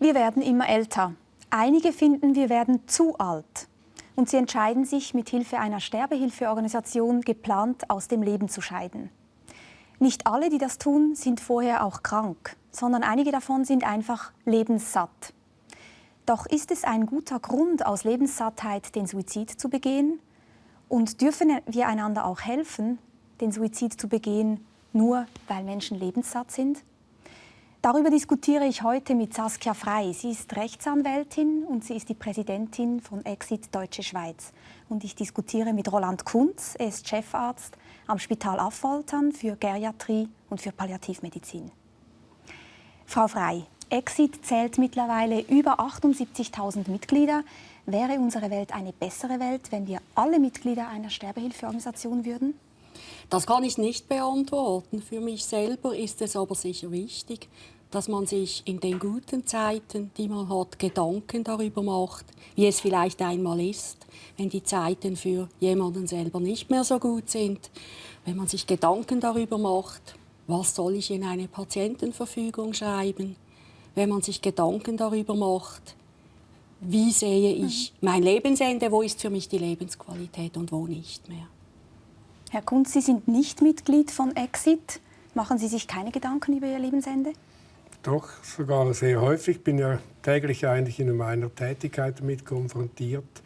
Wir werden immer älter. Einige finden, wir werden zu alt. Und sie entscheiden sich, mit Hilfe einer Sterbehilfeorganisation geplant aus dem Leben zu scheiden. Nicht alle, die das tun, sind vorher auch krank, sondern einige davon sind einfach lebenssatt. Doch ist es ein guter Grund, aus Lebenssattheit den Suizid zu begehen? Und dürfen wir einander auch helfen, den Suizid zu begehen, nur weil Menschen lebenssatt sind? Darüber diskutiere ich heute mit Saskia Frey. Sie ist Rechtsanwältin und sie ist die Präsidentin von Exit Deutsche Schweiz. Und ich diskutiere mit Roland Kunz. Er ist Chefarzt am Spital Affoltern für Geriatrie und für Palliativmedizin. Frau Frey, Exit zählt mittlerweile über 78.000 Mitglieder. Wäre unsere Welt eine bessere Welt, wenn wir alle Mitglieder einer Sterbehilfeorganisation würden? Das kann ich nicht beantworten. Für mich selber ist es aber sicher wichtig, dass man sich in den guten Zeiten, die man hat, Gedanken darüber macht, wie es vielleicht einmal ist, wenn die Zeiten für jemanden selber nicht mehr so gut sind. Wenn man sich Gedanken darüber macht, was soll ich in eine Patientenverfügung schreiben? Wenn man sich Gedanken darüber macht, wie sehe ich mein Lebensende, wo ist für mich die Lebensqualität und wo nicht mehr. Herr Kunz, Sie sind nicht Mitglied von Exit. Machen Sie sich keine Gedanken über Ihr Lebensende? Doch, sogar sehr häufig. Ich bin ja täglich eigentlich in meiner Tätigkeit damit konfrontiert.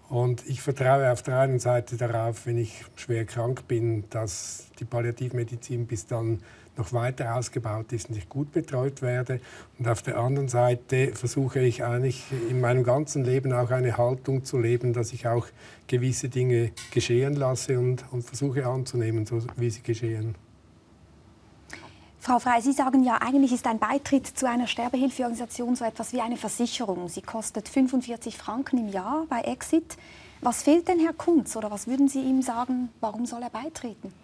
Und ich vertraue auf der einen Seite darauf, wenn ich schwer krank bin, dass die Palliativmedizin bis dann noch weiter ausgebaut ist und ich gut betreut werde. Und auf der anderen Seite versuche ich eigentlich in meinem ganzen Leben auch eine Haltung zu leben, dass ich auch gewisse Dinge geschehen lasse und versuche anzunehmen, so wie sie geschehen. Frau Frey, Sie sagen ja, eigentlich ist ein Beitritt zu einer Sterbehilfeorganisation so etwas wie eine Versicherung. Sie kostet 45 Franken im Jahr bei Exit. Was fehlt denn Herr Kunz oder was würden Sie ihm sagen, warum soll er beitreten?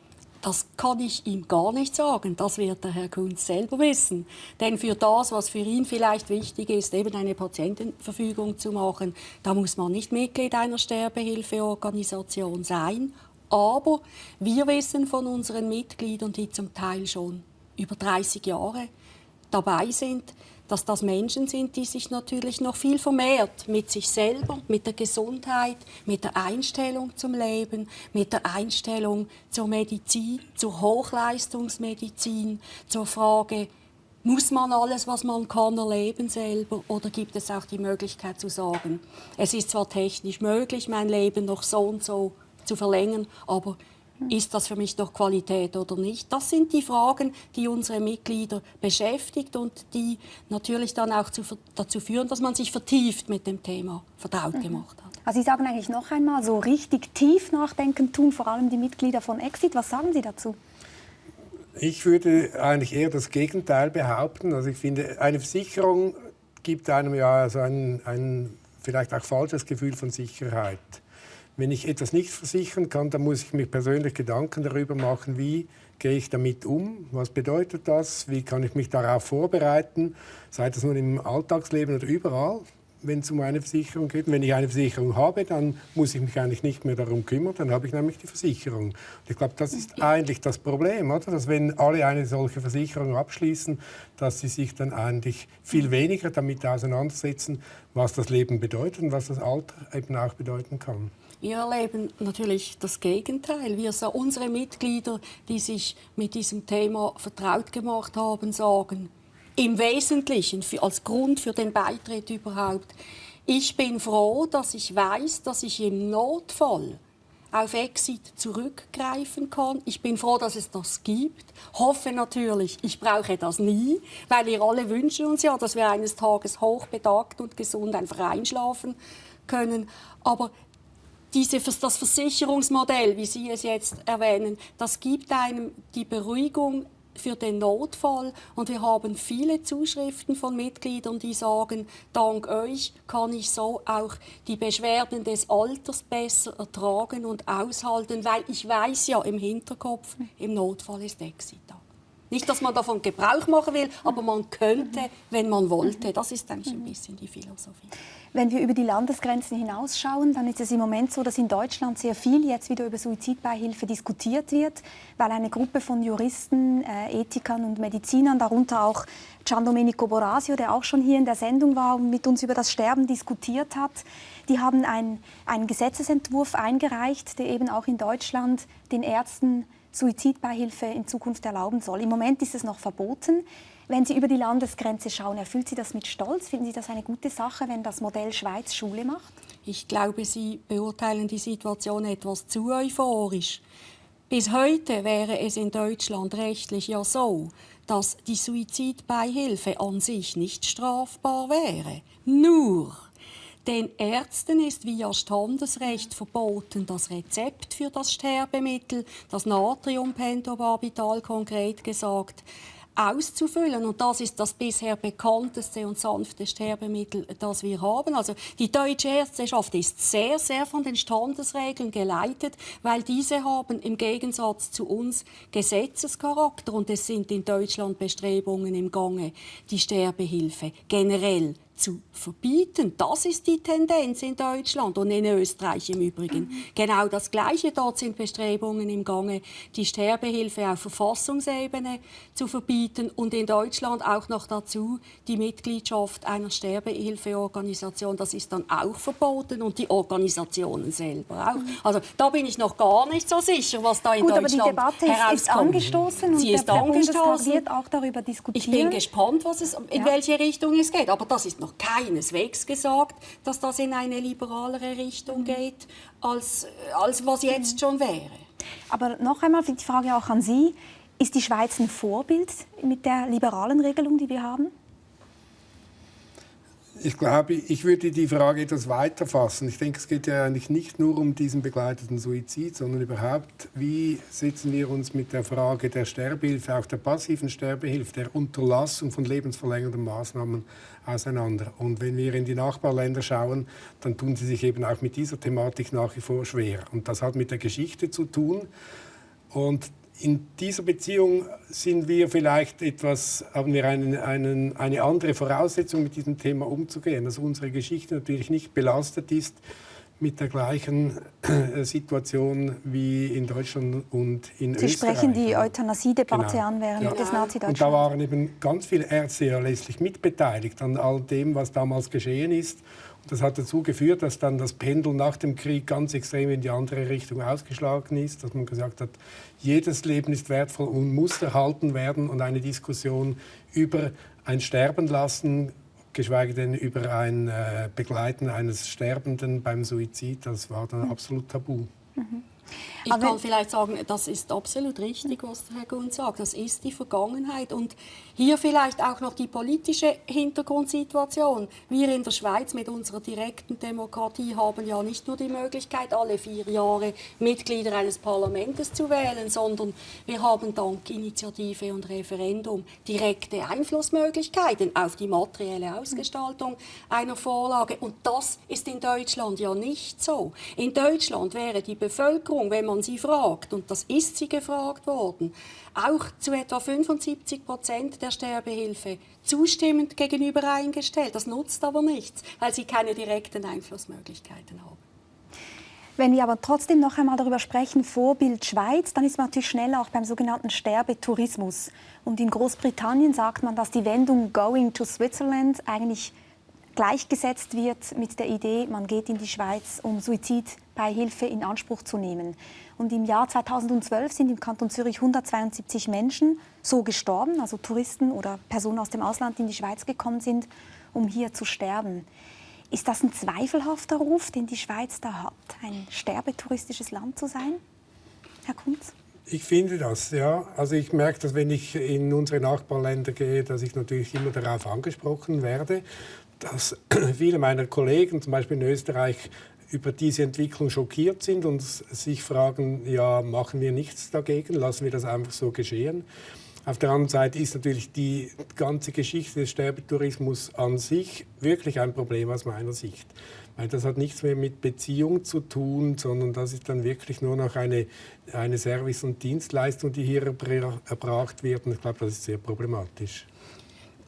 Das kann ich ihm gar nicht sagen. Das wird der Herr Kunz selber wissen. Denn für das, was für ihn vielleicht wichtig ist, eben eine Patientenverfügung zu machen, da muss man nicht Mitglied einer Sterbehilfeorganisation sein. Aber wir wissen von unseren Mitgliedern, die zum Teil schon über 30 Jahre dabei sind, dass das Menschen sind, die sich natürlich noch viel vermehrt mit sich selber, mit der Gesundheit, mit der Einstellung zum Leben, mit der Einstellung zur Medizin, zur Hochleistungsmedizin, zur Frage, muss man alles, was man kann, erleben selber oder gibt es auch die Möglichkeit zu sagen, es ist zwar technisch möglich, mein Leben noch so und so zu verlängern, aber ist das für mich noch Qualität oder nicht? Das sind die Fragen, die unsere Mitglieder beschäftigt und die natürlich dann auch dazu führen, dass man sich vertieft mit dem Thema vertraut gemacht hat. Also Sie sagen eigentlich noch einmal, so richtig tief nachdenken tun vor allem die Mitglieder von Exit. Was sagen Sie dazu? Ich würde eigentlich eher das Gegenteil behaupten. Also ich finde, eine Versicherung gibt einem ja so ein vielleicht auch falsches Gefühl von Sicherheit. Wenn ich etwas nicht versichern kann, dann muss ich mir persönlich Gedanken darüber machen, wie gehe ich damit um, was bedeutet das, wie kann ich mich darauf vorbereiten, sei das nun im Alltagsleben oder überall, wenn es um eine Versicherung geht. Und wenn ich eine Versicherung habe, dann muss ich mich eigentlich nicht mehr darum kümmern, dann habe ich nämlich die Versicherung. Und ich glaube, das ist eigentlich das Problem, oder? Dass wenn alle eine solche Versicherung abschließen, dass sie sich dann eigentlich viel weniger damit auseinandersetzen, was das Leben bedeutet und was das Alter eben auch bedeuten kann. Wir erleben natürlich das Gegenteil. Unsere Mitglieder, die sich mit diesem Thema vertraut gemacht haben, sagen im Wesentlichen als Grund für den Beitritt überhaupt, ich bin froh, dass ich weiß, dass ich im Notfall auf Exit zurückgreifen kann. Ich bin froh, dass es das gibt. Hoffe natürlich, ich brauche das nie, weil wir alle wünschen uns ja, dass wir eines Tages hochbetagt und gesund einfach einschlafen können. Aber das Versicherungsmodell, wie Sie es jetzt erwähnen, das gibt einem die Beruhigung für den Notfall. Und wir haben viele Zuschriften von Mitgliedern, die sagen, dank euch kann ich so auch die Beschwerden des Alters besser ertragen und aushalten, weil ich weiß ja im Hinterkopf, im Notfall ist Exit da. Nicht, dass man davon Gebrauch machen will, aber man könnte, wenn man wollte. Das ist eigentlich ein bisschen die Philosophie. Wenn wir über die Landesgrenzen hinausschauen, dann ist es im Moment so, dass in Deutschland sehr viel jetzt wieder über Suizidbeihilfe diskutiert wird, weil eine Gruppe von Juristen, Ethikern und Medizinern, darunter auch Giandomenico Borasio, der auch schon hier in der Sendung war und mit uns über das Sterben diskutiert hat, die haben einen Gesetzesentwurf eingereicht, der eben auch in Deutschland den Ärzten Suizidbeihilfe in Zukunft erlauben soll. Im Moment ist es noch verboten. Wenn Sie über die Landesgrenze schauen, erfüllt Sie das mit Stolz? Finden Sie das eine gute Sache, wenn das Modell Schweiz Schule macht? Ich glaube, Sie beurteilen die Situation etwas zu euphorisch. Bis heute wäre es in Deutschland rechtlich ja so, dass die Suizidbeihilfe an sich nicht strafbar wäre. Nur den Ärzten ist via Standesrecht verboten, das Rezept für das Sterbemittel, das Natriumpentobarbital konkret gesagt, auszufüllen. Und das ist das bisher bekannteste und sanfte Sterbemittel, das wir haben. Also die Deutsche Ärzteschaft ist sehr, sehr von den Standesregeln geleitet, weil diese haben im Gegensatz zu uns Gesetzescharakter. Und es sind in Deutschland Bestrebungen im Gange, die Sterbehilfe generell zu verbieten. Das ist die Tendenz in Deutschland und in Österreich im Übrigen. Genau das Gleiche. Dort sind Bestrebungen im Gange, die Sterbehilfe auf Verfassungsebene zu verbieten und in Deutschland auch noch dazu die Mitgliedschaft einer Sterbehilfeorganisation. Das ist dann auch verboten und die Organisationen selber auch. Also da bin ich noch gar nicht so sicher, was da in Deutschland herauskommt. Aber die Debatte ist angestoßen und der Bundestag wird auch darüber diskutieren. Ich bin gespannt, in welche Richtung es geht. Aber das ist noch keineswegs gesagt, dass das in eine liberalere Richtung geht, als was jetzt schon wäre. Aber noch einmal die Frage auch an Sie. Ist die Schweiz ein Vorbild mit der liberalen Regelung, die wir haben? Ich glaube, ich würde die Frage etwas weiter fassen. Ich denke, es geht ja eigentlich nicht nur um diesen begleiteten Suizid, sondern überhaupt, wie setzen wir uns mit der Frage der Sterbehilfe, auch der passiven Sterbehilfe, der Unterlassung von lebensverlängernden Maßnahmen auseinander. Und wenn wir in die Nachbarländer schauen, dann tun sie sich eben auch mit dieser Thematik nach wie vor schwer. Und das hat mit der Geschichte zu tun. Und in dieser Beziehung haben wir eine andere Voraussetzung, mit diesem Thema umzugehen. Dass unsere Geschichte natürlich nicht belastet ist mit der gleichen Situation wie in Deutschland und in Österreich. Sie sprechen die Euthanasie-Debatte an während des Nazi-Deutschlands. Und da waren eben ganz viele Ärzte ja letztlich mitbeteiligt an all dem, was damals geschehen ist. Und das hat dazu geführt, dass dann das Pendel nach dem Krieg ganz extrem in die andere Richtung ausgeschlagen ist, dass man gesagt hat, jedes Leben ist wertvoll und muss erhalten werden, und eine Diskussion über ein Sterben lassen, geschweige denn über ein Begleiten eines Sterbenden beim Suizid, das war dann absolut tabu. Ich kann vielleicht sagen, das ist absolut richtig, was Herr Gunz sagt. Das ist die Vergangenheit. Und hier vielleicht auch noch die politische Hintergrundsituation. Wir in der Schweiz mit unserer direkten Demokratie haben ja nicht nur die Möglichkeit, alle 4 Jahre Mitglieder eines Parlaments zu wählen, sondern wir haben dank Initiative und Referendum direkte Einflussmöglichkeiten auf die materielle Ausgestaltung einer Vorlage. Und das ist in Deutschland ja nicht so. In Deutschland wäre die Bevölkerung, wenn man sie fragt, und das ist sie gefragt worden, auch zu etwa 75% der Sterbehilfe zustimmend gegenüber eingestellt. Das nutzt aber nichts, weil sie keine direkten Einflussmöglichkeiten haben. Wenn wir aber trotzdem noch einmal darüber sprechen, Vorbild Schweiz, dann ist man natürlich schnell auch beim sogenannten Sterbetourismus. Und in Großbritannien sagt man, dass die Wendung «Going to Switzerland» eigentlich gleichgesetzt wird mit der Idee, man geht in die Schweiz, um Suizidbeihilfe in Anspruch zu nehmen. Und im Jahr 2012 sind im Kanton Zürich 172 Menschen so gestorben, also Touristen oder Personen aus dem Ausland, die in die Schweiz gekommen sind, um hier zu sterben. Ist das ein zweifelhafter Ruf, den die Schweiz da hat, ein sterbetouristisches Land zu sein, Herr Kunz? Ich finde das, ja. Also ich merke, dass wenn ich in unsere Nachbarländer gehe, dass ich natürlich immer darauf angesprochen werde, dass viele meiner Kollegen, zum Beispiel in Österreich, über diese Entwicklung schockiert sind und sich fragen, ja, machen wir nichts dagegen, lassen wir das einfach so geschehen. Auf der anderen Seite ist natürlich die ganze Geschichte des Sterbetourismus an sich wirklich ein Problem aus meiner Sicht. Weil das hat nichts mehr mit Beziehung zu tun, sondern das ist dann wirklich nur noch eine Service- und Dienstleistung, die hier erbracht wird. Und ich glaube, das ist sehr problematisch.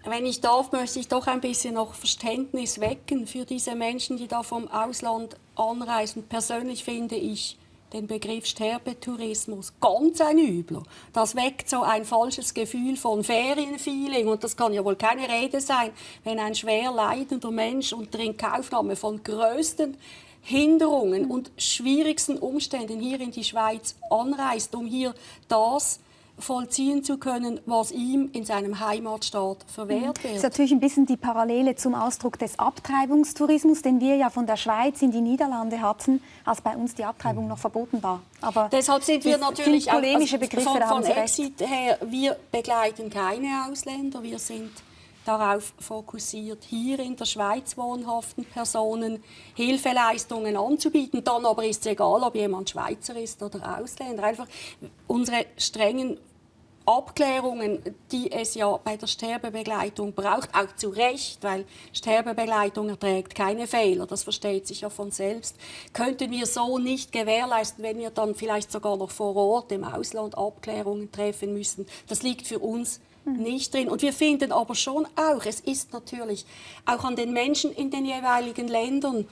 Wenn ich darf, möchte ich doch ein bisschen noch Verständnis wecken für diese Menschen, die da vom Ausland anreisen. Persönlich finde ich den Begriff Sterbetourismus ganz ein übler. Das weckt so ein falsches Gefühl von Ferienfeeling. Und das kann ja wohl keine Rede sein, wenn ein schwer leidender Mensch unter Inkaufnahme von größten Hinderungen und schwierigsten Umständen hier in die Schweiz anreist, um hier das vollziehen zu können, was ihm in seinem Heimatstaat verwehrt wird. Das ist natürlich ein bisschen die Parallele zum Ausdruck des Abtreibungstourismus, den wir ja von der Schweiz in die Niederlande hatten, als bei uns die Abtreibung noch verboten war. Aber deshalb sind wir natürlich sind polemische Begriffe, von Exit her, wir begleiten keine Ausländer, wir sind darauf fokussiert, hier in der Schweiz wohnhaften Personen Hilfeleistungen anzubieten. Dann aber ist es egal, ob jemand Schweizer ist oder Ausländer. Einfach unsere strengen Abklärungen, die es ja bei der Sterbebegleitung braucht, auch zu Recht, weil Sterbebegleitung erträgt keine Fehler, das versteht sich ja von selbst, könnten wir so nicht gewährleisten, wenn wir dann vielleicht sogar noch vor Ort im Ausland Abklärungen treffen müssen. Das liegt für uns nicht drin. Und wir finden aber schon auch, es ist natürlich auch an den Menschen in den jeweiligen Ländern,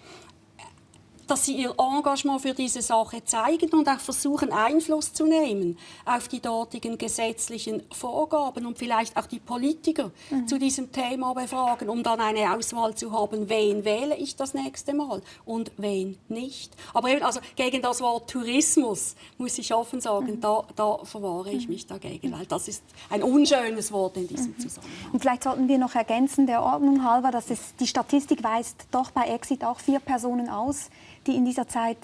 dass sie ihr Engagement für diese Sache zeigen und auch versuchen, Einfluss zu nehmen auf die dortigen gesetzlichen Vorgaben und vielleicht auch die Politiker zu diesem Thema befragen, um dann eine Auswahl zu haben, wen wähle ich das nächste Mal und wen nicht. Aber eben, also gegen das Wort Tourismus, muss ich offen sagen, da verwahre ich mich dagegen, weil das ist ein unschönes Wort in diesem Zusammenhang. Und vielleicht sollten wir noch ergänzen, der Ordnung halber, dass die Statistik weist doch bei Exit auch 4 Personen aus, die in dieser Zeit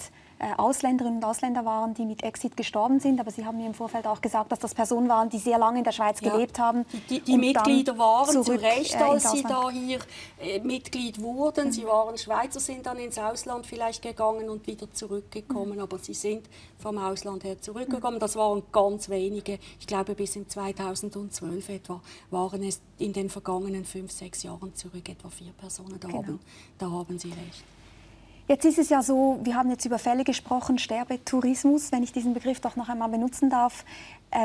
Ausländerinnen und Ausländer waren, die mit Exit gestorben sind. Aber Sie haben mir im Vorfeld auch gesagt, dass das Personen waren, die sehr lange in der Schweiz gelebt haben. Die Mitglieder waren zu Recht, als sie da hier Mitglied wurden. Sie waren Schweizer, sind dann ins Ausland vielleicht gegangen und wieder zurückgekommen. Aber sie sind vom Ausland her zurückgekommen. Das waren ganz wenige. Ich glaube, bis in 2012 etwa waren es in den vergangenen 5-6 Jahren zurück etwa 4 Personen. Da haben Sie recht. Jetzt ist es ja so, wir haben jetzt über Fälle gesprochen, Sterbetourismus, wenn ich diesen Begriff doch noch einmal benutzen darf,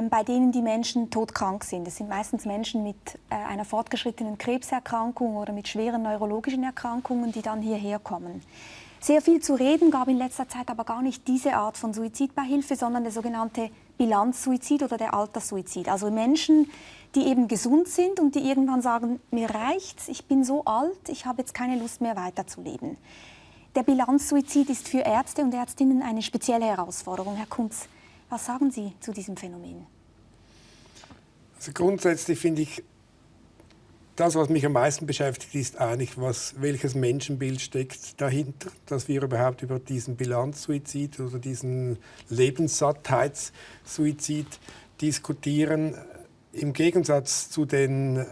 bei denen die Menschen todkrank sind. Das sind meistens Menschen mit einer fortgeschrittenen Krebserkrankung oder mit schweren neurologischen Erkrankungen, die dann hierher kommen. Sehr viel zu reden gab in letzter Zeit aber gar nicht diese Art von Suizidbeihilfe, sondern der sogenannte Bilanzsuizid oder der Alterssuizid. Also Menschen, die eben gesund sind und die irgendwann sagen, mir reicht's, ich bin so alt, ich habe jetzt keine Lust mehr weiterzuleben. Der Bilanzsuizid ist für Ärzte und Ärztinnen eine spezielle Herausforderung. Herr Kunz, was sagen Sie zu diesem Phänomen? Also grundsätzlich finde ich, das, was mich am meisten beschäftigt, ist eigentlich, welches Menschenbild steckt dahinter, dass wir überhaupt über diesen Bilanzsuizid oder diesen Lebenssattheitssuizid diskutieren. Im Gegensatz zu den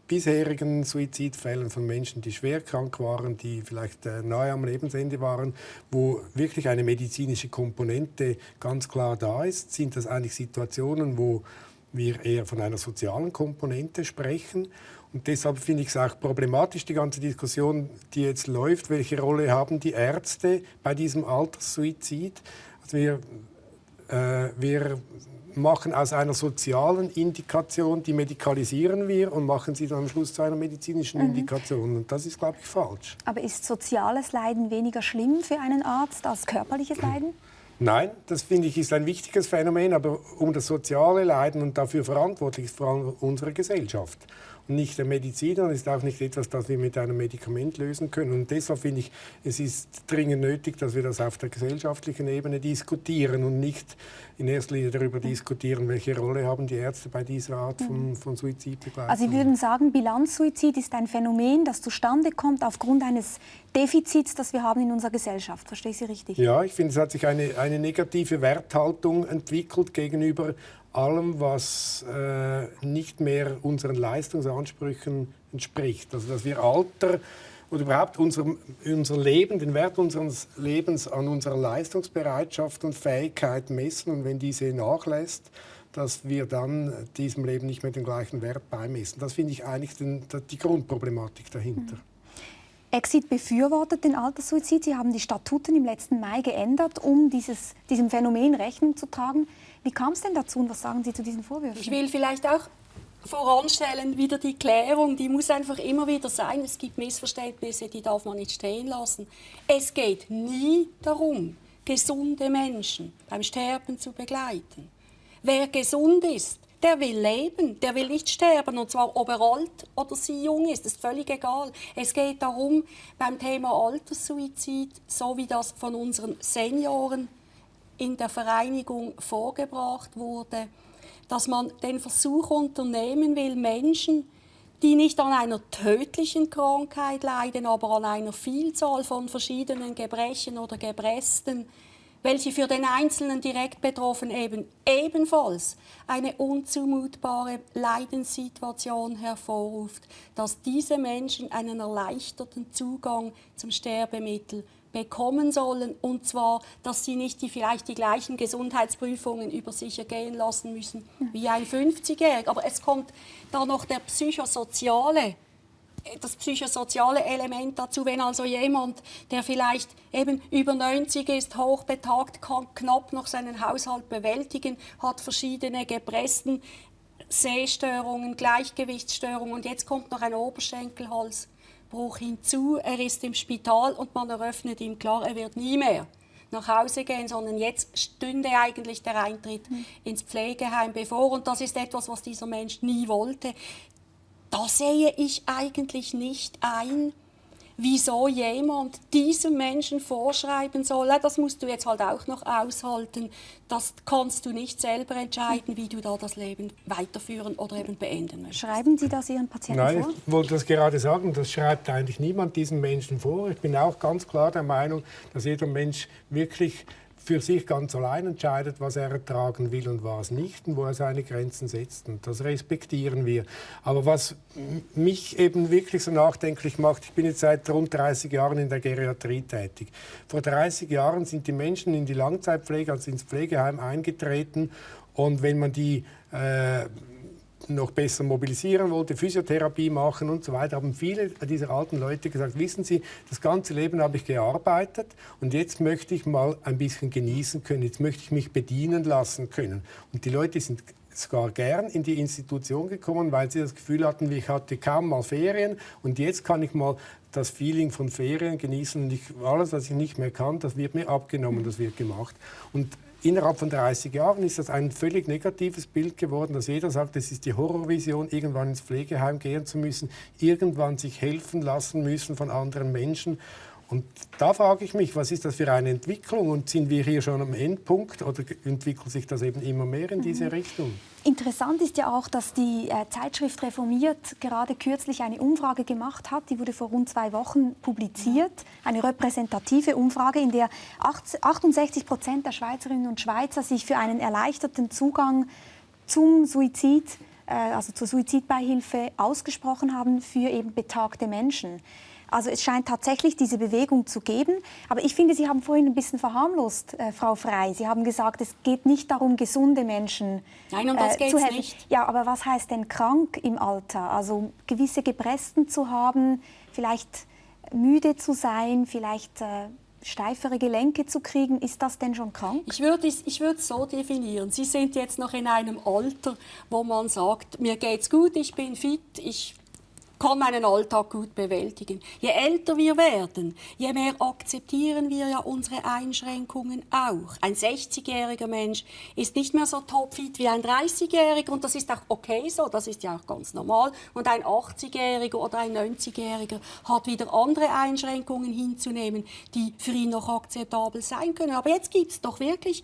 bisherigen Suizidfällen von Menschen, die schwer krank waren, die vielleicht nahe am Lebensende waren, wo wirklich eine medizinische Komponente ganz klar da ist, sind das eigentlich Situationen, wo wir eher von einer sozialen Komponente sprechen. Und deshalb finde ich es auch problematisch, die ganze Diskussion, die jetzt läuft, welche Rolle haben die Ärzte bei diesem Alterssuizid. Also wir machen aus einer sozialen Indikation, die medikalisieren wir und machen sie dann am Schluss zu einer medizinischen Indikation. Und das ist, glaube ich, falsch. Aber ist soziales Leiden weniger schlimm für einen Arzt als körperliches Leiden? Nein, das finde ich ist ein wichtiges Phänomen, aber um das soziale Leiden und dafür verantwortlich ist vor allem unsere Gesellschaft. Und nicht der Mediziner, und ist auch nicht etwas, das wir mit einem Medikament lösen können. Und deshalb finde ich, es ist dringend nötig, dass wir das auf der gesellschaftlichen Ebene diskutieren und nicht in erster Linie darüber diskutieren, welche Rolle haben die Ärzte bei dieser Art von Suizidbegleitung. Also Sie würden sagen, Bilanzsuizid ist ein Phänomen, das zustande kommt aufgrund eines Defizits, das wir haben in unserer Gesellschaft. Verstehe ich Sie richtig? Ja, ich finde, es hat sich eine negative Werthaltung entwickelt gegenüber allem, was nicht mehr unseren Leistungsansprüchen entspricht. Also dass wir Alter oder überhaupt unser Leben, den Wert unseres Lebens an unserer Leistungsbereitschaft und Fähigkeit messen. Und wenn diese nachlässt, dass wir dann diesem Leben nicht mehr den gleichen Wert beimessen. Das finde ich eigentlich die Grundproblematik dahinter. Exit befürwortet den Alterssuizid. Sie haben die Statuten im letzten Mai geändert, um diesem Phänomen Rechnung zu tragen. Wie kam es denn dazu und was sagen Sie zu diesen Vorwürfen? Ich will vielleicht auch voranstellen, wieder die Klärung, die muss einfach immer wieder sein. Es gibt Missverständnisse, die darf man nicht stehen lassen. Es geht nie darum, gesunde Menschen beim Sterben zu begleiten. Wer gesund ist, der will leben, der will nicht sterben, und zwar ob er alt oder sie jung ist, das ist völlig egal. Es geht darum, beim Thema Alterssuizid, so wie das von unseren Senioren in der Vereinigung vorgebracht wurde, dass man den Versuch unternehmen will, Menschen, die nicht an einer tödlichen Krankheit leiden, aber an einer Vielzahl von verschiedenen Gebrechen oder Gebresten, welche für den Einzelnen direkt betroffen ebenfalls eine unzumutbare Leidenssituation hervorruft, dass diese Menschen einen erleichterten Zugang zum Sterbemittel bekommen sollen, und zwar, dass sie nicht vielleicht die gleichen Gesundheitsprüfungen über sich ergehen lassen müssen wie ein 50-Jähriger. Aber es kommt da noch das psychosoziale Element dazu, wenn also jemand, der vielleicht eben über 90 ist, hochbetagt, kann knapp noch seinen Haushalt bewältigen, hat verschiedene Gebresten, Sehstörungen, Gleichgewichtsstörungen, und jetzt kommt noch ein Oberschenkelhalsbruch hinzu, er ist im Spital und man eröffnet ihm klar, er wird nie mehr nach Hause gehen, sondern jetzt stünde eigentlich der Eintritt ins Pflegeheim bevor, und das ist etwas, was dieser Mensch nie wollte. Da sehe ich eigentlich nicht ein, wieso jemand diesem Menschen vorschreiben soll, das musst du jetzt halt auch noch aushalten, das kannst du nicht selber entscheiden, wie du da das Leben weiterführen oder eben beenden möchtest. Schreiben Sie das Ihren Patienten vor? Nein, ich wollte das gerade sagen, das schreibt eigentlich niemand diesen Menschen vor. Ich bin auch ganz klar der Meinung, dass jeder Mensch wirklich für sich ganz allein entscheidet, was er ertragen will und was nicht und wo er seine Grenzen setzt. Und das respektieren wir. Aber was mich eben wirklich so nachdenklich macht, ich bin jetzt seit rund 30 Jahren in der Geriatrie tätig. Vor 30 Jahren sind die Menschen in die Langzeitpflege, also ins Pflegeheim eingetreten, und wenn man die noch besser mobilisieren wollte, Physiotherapie machen und so weiter, haben viele dieser alten Leute gesagt, wissen Sie, das ganze Leben habe ich gearbeitet und jetzt möchte ich mal ein bisschen genießen können, jetzt möchte ich mich bedienen lassen können. Und die Leute sind sogar gern in die Institution gekommen, weil sie das Gefühl hatten, ich hatte kaum mal Ferien und jetzt kann ich mal das Feeling von Ferien genießen und alles, was ich nicht mehr kann, das wird mir abgenommen, das wird gemacht. Und innerhalb von 30 Jahren ist das ein völlig negatives Bild geworden, dass jeder sagt, es ist die Horrorvision, irgendwann ins Pflegeheim gehen zu müssen, irgendwann sich helfen lassen müssen von anderen Menschen. Und da frage ich mich, was ist das für eine Entwicklung? Und sind wir hier schon am Endpunkt oder entwickelt sich das eben immer mehr in diese Richtung? Interessant ist ja auch, dass die Zeitschrift Reformiert gerade kürzlich eine Umfrage gemacht hat. Die wurde vor rund 2 Wochen publiziert. Eine repräsentative Umfrage, in der 68% der Schweizerinnen und Schweizer sich für einen erleichterten Zugang zum Suizid, also zur Suizidbeihilfe, ausgesprochen haben für eben betagte Menschen. Also es scheint tatsächlich diese Bewegung zu geben. Aber ich finde, Sie haben vorhin ein bisschen verharmlost, Frau Frey. Sie haben gesagt, es geht nicht darum, gesunde Menschen Nein, um das geht's zu helfen. nicht. Ja, aber was heißt denn krank im Alter? Also gewisse Gebresten zu haben, vielleicht müde zu sein, vielleicht steifere Gelenke zu kriegen. Ist das denn schon krank? Ich würde es so definieren. Sie sind jetzt noch in einem Alter, wo man sagt, mir geht's gut, ich bin fit, ich kann meinen Alltag gut bewältigen. Je älter wir werden, je mehr akzeptieren wir ja unsere Einschränkungen auch. Ein 60-jähriger Mensch ist nicht mehr so topfit wie ein 30-jähriger und das ist auch okay so, das ist ja auch ganz normal. Und ein 80-jähriger oder ein 90-jähriger hat wieder andere Einschränkungen hinzunehmen, die für ihn noch akzeptabel sein können. Aber jetzt gibt es doch wirklich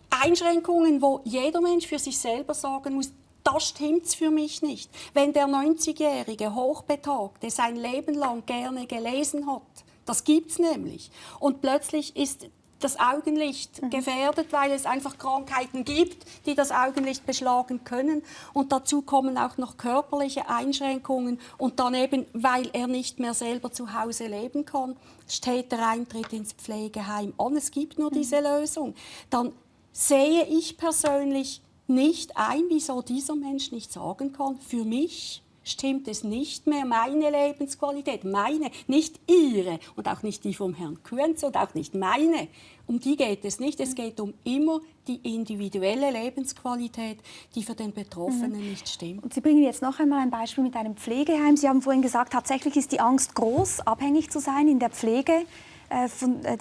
Einschränkungen, wo jeder Mensch für sich selber sagen muss, das stimmt's für mich nicht. Wenn der 90-jährige Hochbetagte sein Leben lang gerne gelesen hat, das gibt's nämlich, und plötzlich ist das Augenlicht gefährdet, weil es einfach Krankheiten gibt, die das Augenlicht beschlagen können. Und dazu kommen auch noch körperliche Einschränkungen. Und dann eben, weil er nicht mehr selber zu Hause leben kann, steht der Eintritt ins Pflegeheim an. Es gibt nur diese Lösung. Dann sehe ich persönlich nicht ein, wieso dieser Mensch nicht sagen kann, für mich stimmt es nicht mehr, meine Lebensqualität, meine, nicht Ihre und auch nicht die vom Herrn Kuenz und auch nicht meine. Um die geht es nicht. Es geht um immer die individuelle Lebensqualität, die für den Betroffenen nicht stimmt. Und Sie bringen jetzt noch einmal ein Beispiel mit einem Pflegeheim. Sie haben vorhin gesagt, tatsächlich ist die Angst groß, abhängig zu sein in der Pflege.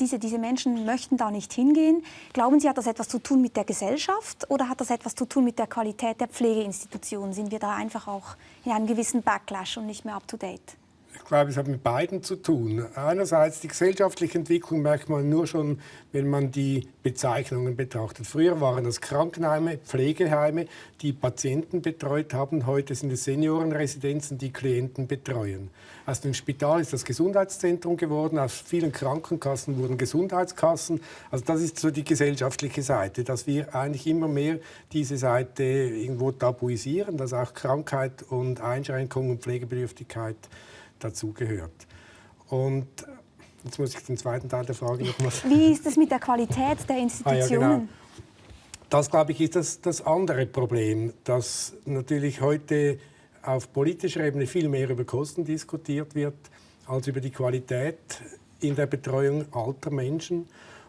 Diese Menschen möchten da nicht hingehen. Glauben Sie, hat das etwas zu tun mit der Gesellschaft oder hat das etwas zu tun mit der Qualität der Pflegeinstitutionen? Sind wir da einfach auch in einem gewissen Backlash und nicht mehr up-to-date? Ich glaube, es hat mit beiden zu tun. Einerseits die gesellschaftliche Entwicklung merkt man nur schon, wenn man die Bezeichnungen betrachtet. Früher waren das Krankenheime, Pflegeheime, die Patienten betreut haben. Heute sind es Seniorenresidenzen, die Klienten betreuen. Aus dem Spital ist das Gesundheitszentrum geworden. Aus vielen Krankenkassen wurden Gesundheitskassen. Also das ist so die gesellschaftliche Seite, dass wir eigentlich immer mehr diese Seite irgendwo tabuisieren, dass auch Krankheit und Einschränkung und Pflegebedürftigkeit dazugehört. Und jetzt muss ich den zweiten Teil der Frage noch mal sagen. Wie ist es mit der Qualität der Institutionen? Ja, genau. Das, glaube ich, ist das andere Problem, dass natürlich heute auf politischer Ebene viel mehr über Kosten diskutiert wird, als über die Qualität in der Betreuung alter Menschen.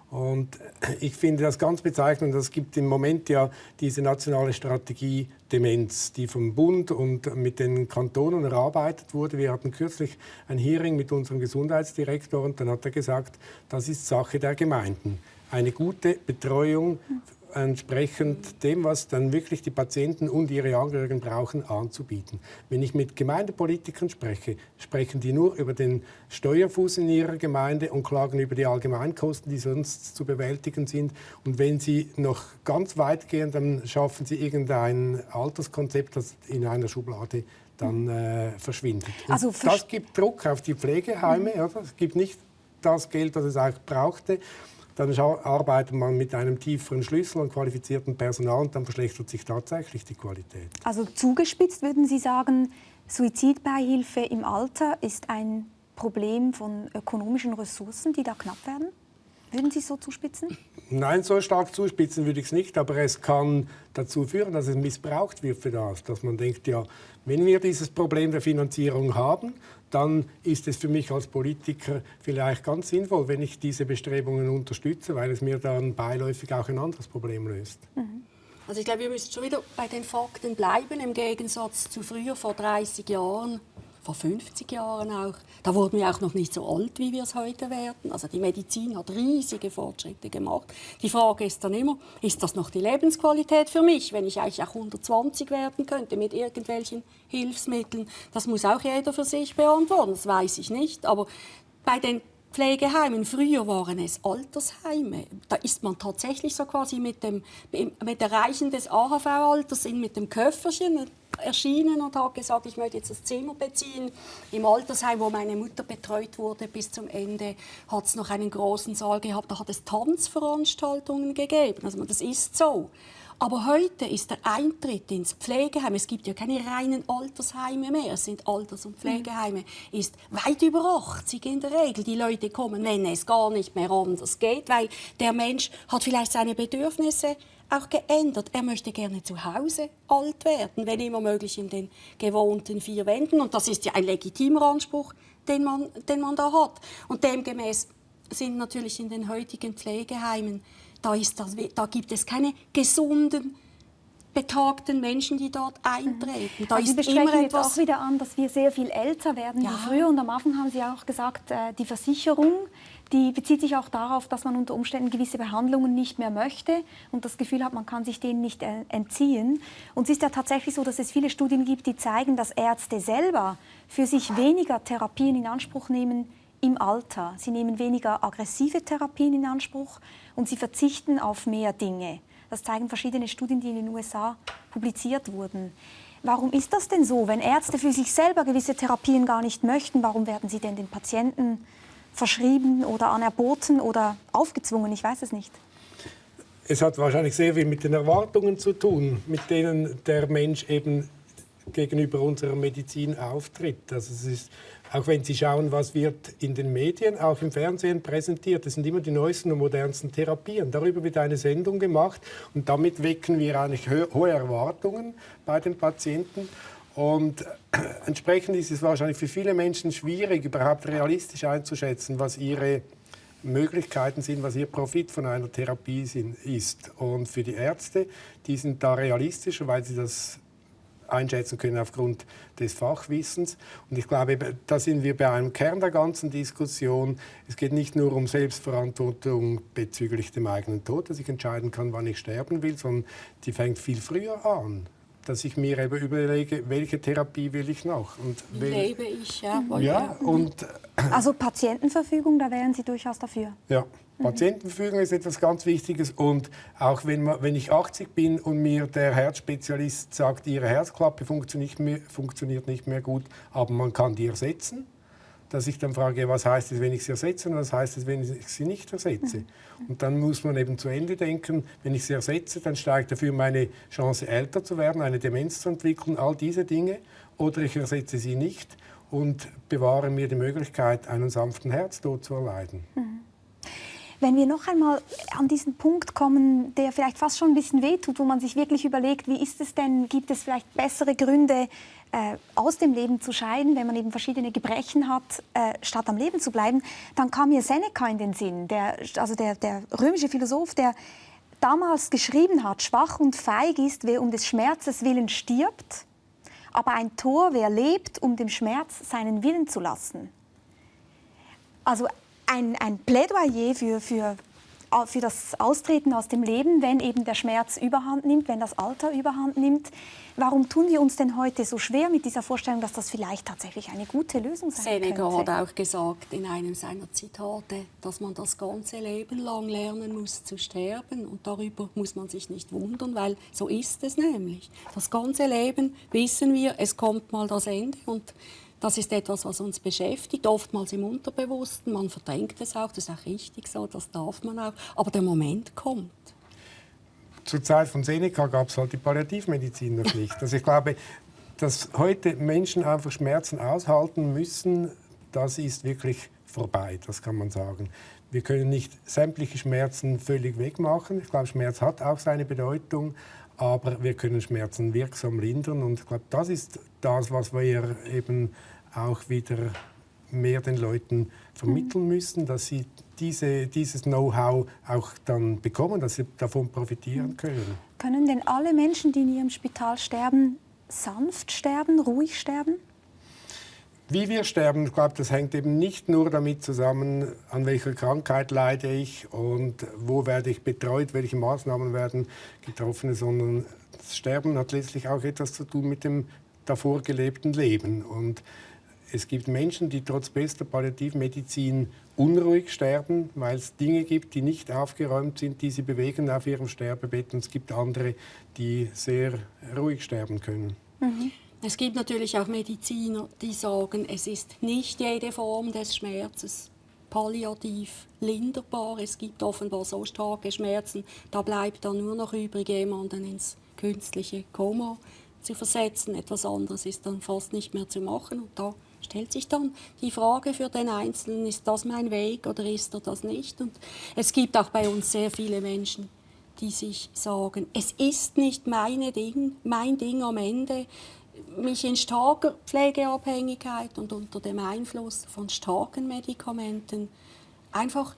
Und ich finde das ganz bezeichnend. Es gibt im Moment ja diese nationale Strategie Demenz, die vom Bund und mit den Kantonen erarbeitet wurde. Wir hatten kürzlich ein Hearing mit unserem Gesundheitsdirektor und dann hat er gesagt, das ist Sache der Gemeinden. Eine gute Betreuung entsprechend dem, was dann wirklich die Patienten und ihre Angehörigen brauchen, anzubieten. Wenn ich mit Gemeindepolitikern spreche, sprechen die nur über den Steuerfuß in ihrer Gemeinde und klagen über die Allgemeinkosten, die sonst zu bewältigen sind. Und wenn sie noch ganz weit gehen, dann schaffen sie irgendein Alterskonzept, das in einer Schublade dann verschwindet. Also das gibt Druck auf die Pflegeheime. Oder? Es gibt nicht das Geld, das es eigentlich brauchte. Dann arbeitet man mit einem tieferen Schlüssel und qualifiziertem Personal und dann verschlechtert sich tatsächlich die Qualität. Also zugespitzt würden Sie sagen, Suizidbeihilfe im Alter ist ein Problem von ökonomischen Ressourcen, die da knapp werden? Würden Sie es so zuspitzen? Nein, so stark zuspitzen würde ich es nicht, aber es kann dazu führen, dass es missbraucht wird für das. Dass man denkt, ja, wenn wir dieses Problem der Finanzierung haben, dann ist es für mich als Politiker vielleicht ganz sinnvoll, wenn ich diese Bestrebungen unterstütze, weil es mir dann beiläufig auch ein anderes Problem löst. Also ich glaube, wir müssen schon wieder bei den Fakten bleiben, im Gegensatz zu früher, vor 30 Jahren. Vor 50 Jahren auch. Da wurden wir auch noch nicht so alt, wie wir es heute werden. Also die Medizin hat riesige Fortschritte gemacht. Die Frage ist dann immer, ist das noch die Lebensqualität für mich, wenn ich eigentlich auch 120 werden könnte mit irgendwelchen Hilfsmitteln? Das muss auch jeder für sich beantworten, das weiß ich nicht. Aber bei den Pflegeheimen, früher waren es Altersheime. Da ist man tatsächlich so quasi mit Erreichen des AHV-Alters mit dem Köfferchen erschienen und hat gesagt, ich möchte jetzt das Zimmer beziehen. Im Altersheim, wo meine Mutter betreut wurde bis zum Ende, hat es noch einen großen Saal gehabt. Da hat es Tanzveranstaltungen gegeben. Also das ist so. Aber heute ist der Eintritt ins Pflegeheim, es gibt ja keine reinen Altersheime mehr, es sind Alters- und Pflegeheime, ist weit über 80 in der Regel. Die Leute kommen, wenn es gar nicht mehr anders geht, weil der Mensch hat vielleicht seine Bedürfnisse auch geändert. Er möchte gerne zu Hause alt werden, wenn immer möglich in den gewohnten 4 Wänden. Und das ist ja ein legitimer Anspruch, den man da hat. Und demgemäß sind natürlich in den heutigen Pflegeheimen da gibt es keine gesunden, betagten Menschen, die dort eintreten. Da Sie ist besprechen immer jetzt auch wieder an, dass wir sehr viel älter werden wie früher. Und am Anfang haben Sie auch gesagt, die Versicherung, die bezieht sich auch darauf, dass man unter Umständen gewisse Behandlungen nicht mehr möchte und das Gefühl hat, man kann sich denen nicht entziehen. Und es ist ja tatsächlich so, dass es viele Studien gibt, die zeigen, dass Ärzte selber für sich weniger Therapien in Anspruch nehmen im Alter. Sie nehmen weniger aggressive Therapien in Anspruch und sie verzichten auf mehr Dinge. Das zeigen verschiedene Studien, die in den USA publiziert wurden. Warum ist das denn so? Wenn Ärzte für sich selber gewisse Therapien gar nicht möchten, warum werden sie denn den Patienten verschrieben oder anerboten oder aufgezwungen? Ich weiß es nicht. Es hat wahrscheinlich sehr viel mit den Erwartungen zu tun, mit denen der Mensch eben gegenüber unserer Medizin auftritt. Also es ist, auch wenn Sie schauen, was wird in den Medien, auch im Fernsehen präsentiert, das sind immer die neuesten und modernsten Therapien. Darüber wird eine Sendung gemacht und damit wecken wir eigentlich hohe Erwartungen bei den Patienten. Und entsprechend ist es wahrscheinlich für viele Menschen schwierig, überhaupt realistisch einzuschätzen, was ihre Möglichkeiten sind, was ihr Profit von einer Therapie ist. Und für die Ärzte, die sind da realistischer, weil sie das einschätzen können aufgrund des Fachwissens. Und ich glaube, da sind wir bei einem Kern der ganzen Diskussion. Es geht nicht nur um Selbstverantwortung bezüglich dem eigenen Tod, dass ich entscheiden kann, wann ich sterben will, sondern die fängt viel früher an. Dass ich mir eben überlege, welche Therapie will ich noch. Und wie lebe ich, ja. Ja, und also Patientenverfügung, da wären Sie durchaus dafür? Ja, Patientenverfügung ist etwas ganz Wichtiges. Und auch wenn ich 80 bin und mir der Herzspezialist sagt, Ihre Herzklappe funktioniert nicht mehr gut, aber man kann die ersetzen, dass ich dann frage, was heißt es, wenn ich sie ersetze und was heißt es, wenn ich sie nicht ersetze. Und dann muss man eben zu Ende denken, wenn ich sie ersetze, dann steigt dafür meine Chance, älter zu werden, eine Demenz zu entwickeln, all diese Dinge. Oder ich ersetze sie nicht und bewahre mir die Möglichkeit, einen sanften Herztod zu erleiden. Wenn wir noch einmal an diesen Punkt kommen, der vielleicht fast schon ein bisschen wehtut, wo man sich wirklich überlegt, wie ist es denn, gibt es vielleicht bessere Gründe, aus dem Leben zu scheiden, wenn man eben verschiedene Gebrechen hat, statt am Leben zu bleiben, dann kam mir Seneca in den Sinn, der römische Philosoph, der damals geschrieben hat, schwach und feig ist, wer um des Schmerzes willen stirbt, aber ein Tor, wer lebt, um dem Schmerz seinen Willen zu lassen. Also ein Plädoyer für das Austreten aus dem Leben, wenn eben der Schmerz überhand nimmt, wenn das Alter überhand nimmt. Warum tun wir uns denn heute so schwer mit dieser Vorstellung, dass das vielleicht tatsächlich eine gute Lösung sein könnte? Seneca hat auch gesagt in einem seiner Zitate, dass man das ganze Leben lang lernen muss zu sterben. Und darüber muss man sich nicht wundern, weil so ist es nämlich. Das ganze Leben wissen wir, es kommt mal das Ende und das ist etwas, was uns beschäftigt, oftmals im Unterbewussten. Man verdrängt es auch, das ist auch richtig so, das darf man auch. Aber der Moment kommt. Zur Zeit von Seneca gab es halt die Palliativmedizin noch nicht. Also ich glaube, dass heute Menschen einfach Schmerzen aushalten müssen, das ist wirklich vorbei, das kann man sagen. Wir können nicht sämtliche Schmerzen völlig wegmachen. Ich glaube, Schmerz hat auch seine Bedeutung, aber wir können Schmerzen wirksam lindern. Und ich glaube, das ist das, was wir eben auch wieder mehr den Leuten vermitteln müssen, dass sie dieses Know-how auch dann bekommen, dass sie davon profitieren können. Können denn alle Menschen, die in ihrem Spital sterben, sanft sterben, ruhig sterben? Wie wir sterben, ich glaube, das hängt eben nicht nur damit zusammen, an welcher Krankheit leide ich und wo werde ich betreut, welche Maßnahmen werden getroffen, sondern das Sterben hat letztlich auch etwas zu tun mit dem davor gelebten Leben. Und es gibt Menschen, die trotz bester Palliativmedizin unruhig sterben, weil es Dinge gibt, die nicht aufgeräumt sind, die sie bewegen auf ihrem Sterbebett. Und es gibt andere, die sehr ruhig sterben können. Mhm. Es gibt natürlich auch Mediziner, die sagen, es ist nicht jede Form des Schmerzes palliativ linderbar. Es gibt offenbar so starke Schmerzen, da bleibt dann nur noch übrig, jemanden ins künstliche Koma zu versetzen. Etwas anderes ist dann fast nicht mehr zu machen. Und da stellt sich dann die Frage für den Einzelnen, ist das mein Weg oder ist er das nicht? Und es gibt auch bei uns sehr viele Menschen, die sich sagen, es ist nicht mein Ding am Ende, mich in starker Pflegeabhängigkeit und unter dem Einfluss von starken Medikamenten einfach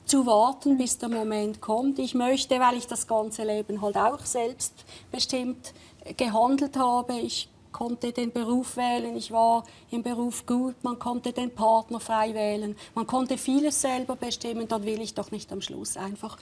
zu warten, bis der Moment kommt. Ich möchte, weil ich das ganze Leben halt auch selbstbestimmt gehandelt habe, ich konnte den Beruf wählen, ich war im Beruf gut, man konnte den Partner frei wählen, man konnte vieles selber bestimmen, dann will ich doch nicht am Schluss einfach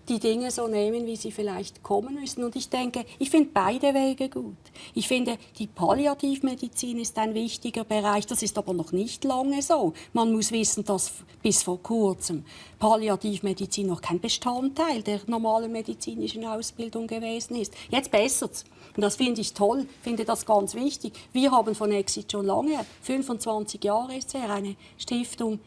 die Dinge so nehmen, wie sie vielleicht kommen müssen. Und ich denke, ich finde beide Wege gut. Ich finde, die Palliativmedizin ist ein wichtiger Bereich. Das ist aber noch nicht lange so. Man muss wissen, dass bis vor kurzem Palliativmedizin noch kein Bestandteil der normalen medizinischen Ausbildung gewesen ist. Jetzt bessert es. Und das finde ich toll, finde das ganz wichtig. Wir haben von Exit schon lange, 25 Jahre ist es her, eine Stiftung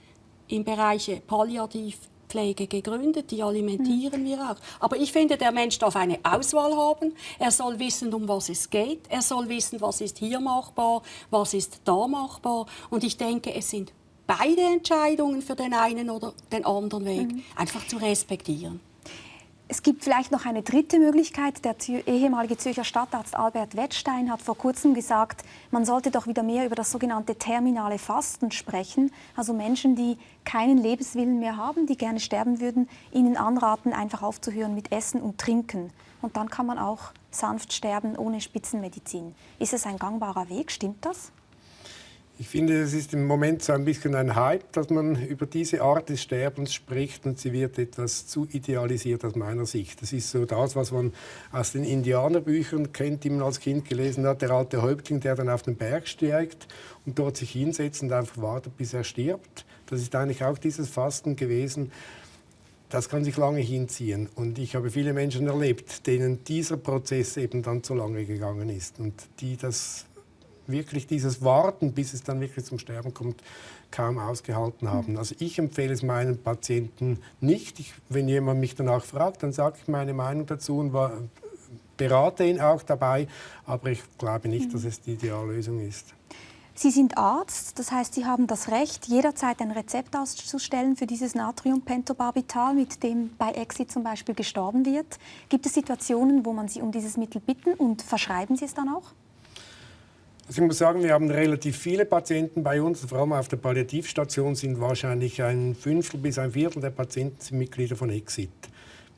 im Bereich Palliativ Pflege gegründet, die alimentieren wir auch. Aber ich finde, der Mensch darf eine Auswahl haben. Er soll wissen, um was es geht. Er soll wissen, was ist hier machbar, was ist da machbar. Und ich denke, es sind beide Entscheidungen für den einen oder den anderen Weg einfach zu respektieren. Es gibt vielleicht noch eine dritte Möglichkeit. Der ehemalige Zürcher Stadtarzt Albert Wettstein hat vor kurzem gesagt, man sollte doch wieder mehr über das sogenannte terminale Fasten sprechen. Also Menschen, die keinen Lebenswillen mehr haben, die gerne sterben würden, ihnen anraten, einfach aufzuhören mit Essen und Trinken. Und dann kann man auch sanft sterben ohne Spitzenmedizin. Ist es ein gangbarer Weg? Stimmt das? Ich finde, es ist im Moment so ein bisschen ein Hype, dass man über diese Art des Sterbens spricht, und sie wird etwas zu idealisiert aus meiner Sicht. Das ist so das, was man aus den Indianerbüchern kennt, die man als Kind gelesen hat, der alte Häuptling, der dann auf den Berg steigt und dort sich hinsetzt und einfach wartet, bis er stirbt. Das ist eigentlich auch dieses Fasten gewesen. Das kann sich lange hinziehen. Und ich habe viele Menschen erlebt, denen dieser Prozess eben dann zu lange gegangen ist und die das wirklich dieses Warten, bis es dann wirklich zum Sterben kommt, kaum ausgehalten haben. Also ich empfehle es meinen Patienten nicht. Wenn jemand mich danach fragt, dann sage ich meine Meinung dazu und berate ihn auch dabei. Aber ich glaube nicht, dass es die Ideallösung ist. Sie sind Arzt, das heißt, Sie haben das Recht, jederzeit ein Rezept auszustellen für dieses Natriumpentobarbital, mit dem bei Exit zum Beispiel gestorben wird. Gibt es Situationen, wo man Sie um dieses Mittel bitten und verschreiben Sie es dann auch? Also ich muss sagen, wir haben relativ viele Patienten bei uns. Vor allem auf der Palliativstation sind wahrscheinlich ein Fünftel bis ein Viertel der Patienten sind Mitglieder von Exit.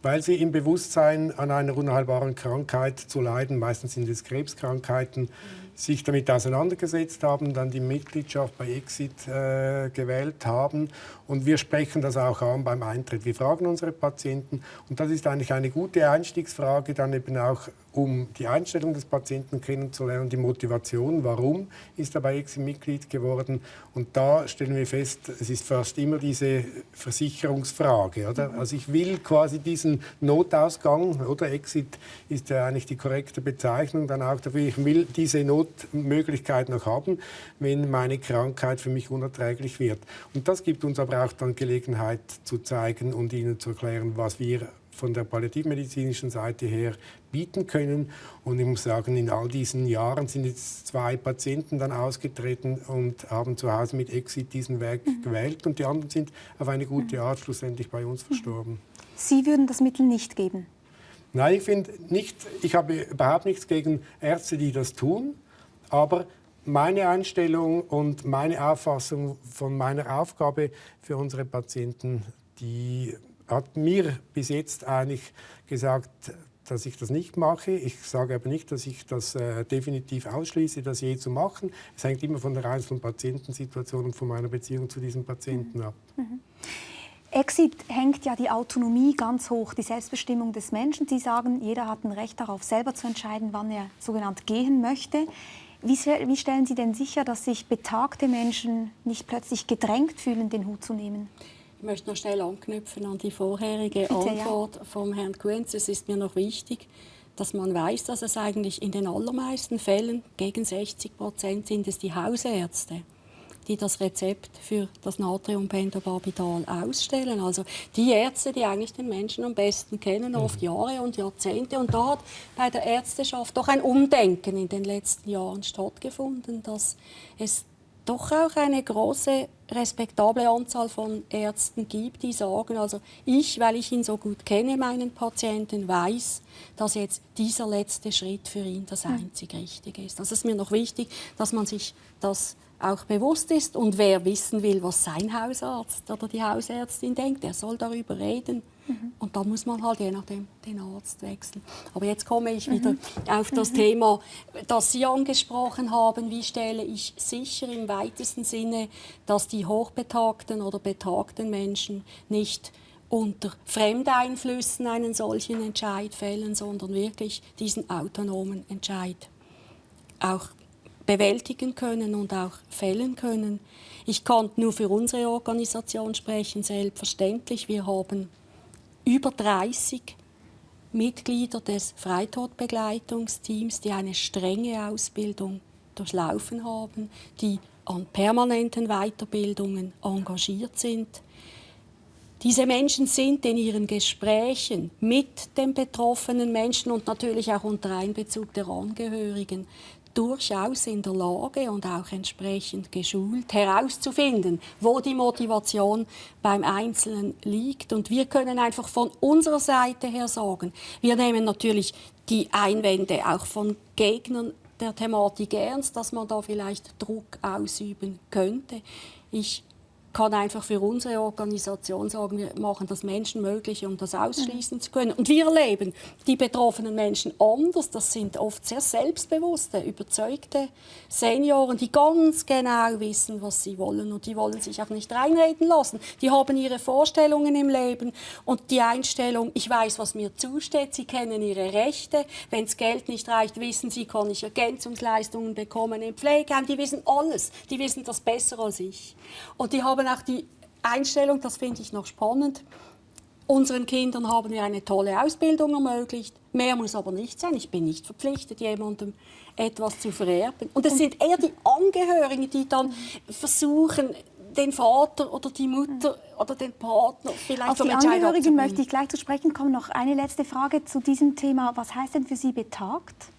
Weil sie im Bewusstsein an einer unheilbaren Krankheit zu leiden, meistens sind es Krebskrankheiten, sich damit auseinandergesetzt haben, dann die Mitgliedschaft bei Exit gewählt haben. Und wir sprechen das auch an beim Eintritt. Wir fragen unsere Patienten, und das ist eigentlich eine gute Einstiegsfrage, dann eben auch, um die Einstellung des Patienten kennenzulernen, die Motivation, warum ist er bei Exit Mitglied geworden. Und da stellen wir fest, es ist fast immer diese Versicherungsfrage. Oder? Also ich will quasi diesen Notausgang, oder Exit ist ja eigentlich die korrekte Bezeichnung dann auch dafür, ich will diese Notmöglichkeit noch haben, wenn meine Krankheit für mich unerträglich wird. Und das gibt uns aber auch dann Gelegenheit zu zeigen und Ihnen zu erklären, was wir von der palliativmedizinischen Seite her bieten können. Und ich muss sagen, in all diesen Jahren sind jetzt 2 Patienten dann ausgetreten und haben zu Hause mit Exit diesen Weg gewählt. Und die anderen sind auf eine gute Art schlussendlich bei uns verstorben. Sie würden das Mittel nicht geben? Nein, ich finde nicht, ich habe überhaupt nichts gegen Ärzte, die das tun. Aber meine Einstellung und meine Auffassung von meiner Aufgabe für unsere Patienten, die hat mir bis jetzt eigentlich gesagt, dass ich das nicht mache. Ich sage aber nicht, dass ich das definitiv ausschließe, das je zu machen. Es hängt immer von der einzelnen Patientensituation und von meiner Beziehung zu diesem Patienten ab. Exit hängt ja die Autonomie ganz hoch, die Selbstbestimmung des Menschen. Sie sagen, jeder hat ein Recht darauf, selber zu entscheiden, wann er sogenannt gehen möchte. Wie stellen Sie denn sicher, dass sich betagte Menschen nicht plötzlich gedrängt fühlen, den Hut zu nehmen? Ich möchte noch schnell anknüpfen an die vorherige Antwort vom Herrn Kuenz. Es ist mir noch wichtig, dass man weiß, dass es eigentlich in den allermeisten Fällen, gegen 60%, sind es die Hausärzte, die das Rezept für das Natriumpentobarbital ausstellen. Also die Ärzte, die eigentlich den Menschen am besten kennen, oft Jahre und Jahrzehnte. Und da hat bei der Ärzteschaft doch ein Umdenken in den letzten Jahren stattgefunden, dass es doch auch eine große, respektable Anzahl von Ärzten gibt, die sagen, also ich, weil ich ihn so gut kenne, meinen Patienten, weiß, dass jetzt dieser letzte Schritt für ihn das einzig Richtige ist. Das ist mir noch wichtig, dass man sich das auch bewusst ist. Und wer wissen will, was sein Hausarzt oder die Hausärztin denkt, der soll darüber reden. Und dann muss man halt je nachdem den Arzt wechseln. Aber jetzt komme ich wieder auf das Thema, das Sie angesprochen haben. Wie stelle ich sicher im weitesten Sinne, dass die hochbetagten oder betagten Menschen nicht unter Fremdeinflüssen einen solchen Entscheid fällen, sondern wirklich diesen autonomen Entscheid auch bewältigen können und auch fällen können. Ich kann nur für unsere Organisation sprechen, selbstverständlich. Wir haben über 30 Mitglieder des Freitodbegleitungsteams, die eine strenge Ausbildung durchlaufen haben, die an permanenten Weiterbildungen engagiert sind. Diese Menschen sind in ihren Gesprächen mit den betroffenen Menschen und natürlich auch unter Einbezug der Angehörigen durchaus in der Lage und auch entsprechend geschult herauszufinden, wo die Motivation beim Einzelnen liegt. Und wir können einfach von unserer Seite her sagen, wir nehmen natürlich die Einwände auch von Gegnern der Thematik ernst, dass man da vielleicht Druck ausüben könnte. Ich kann einfach für unsere Organisation sagen, wir machen das Menschen möglich, um das ausschließen zu können. Und wir erleben die betroffenen Menschen anders. Das sind oft sehr selbstbewusste, überzeugte Senioren, die ganz genau wissen, was sie wollen. Und die wollen sich auch nicht reinreden lassen. Die haben ihre Vorstellungen im Leben und die Einstellung, ich weiß, was mir zusteht. Sie kennen ihre Rechte. Wenn das Geld nicht reicht, wissen sie, kann ich Ergänzungsleistungen bekommen im Pflegeheim. Die wissen alles. Die wissen das besser als ich. Und die haben auch die Einstellung, das finde ich noch spannend, unseren Kindern haben wir eine tolle Ausbildung ermöglicht. Mehr muss aber nicht sein. Ich bin nicht verpflichtet, jemandem etwas zu vererben. Und es sind eher die Angehörigen, die dann versuchen, den Vater oder die Mutter oder den Partner vielleicht auf die Angehörigen möchte ich gleich zu sprechen kommen. Noch eine letzte Frage zu diesem Thema. Was heißt denn für Sie betagt?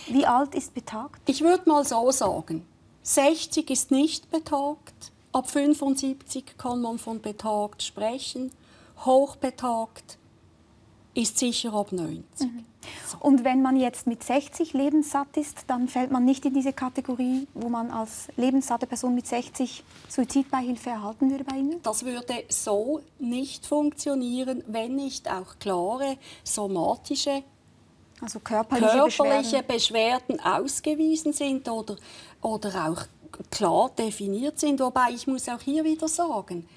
Wie alt ist betagt? Ich würde mal so sagen, 60 ist nicht betagt. Ab 75 kann man von betagt sprechen. Hochbetagt ist sicher ab 90. Mhm. Und wenn man jetzt mit 60 lebenssatt ist, dann fällt man nicht in diese Kategorie, wo man als lebenssatte Person mit 60 Suizidbeihilfe erhalten würde bei Ihnen? Das würde so nicht funktionieren, wenn nicht auch klare somatische, also körperliche Beschwerden ausgewiesen sind oder auch klar definiert sind. Wobei ich muss auch hier wieder sagen,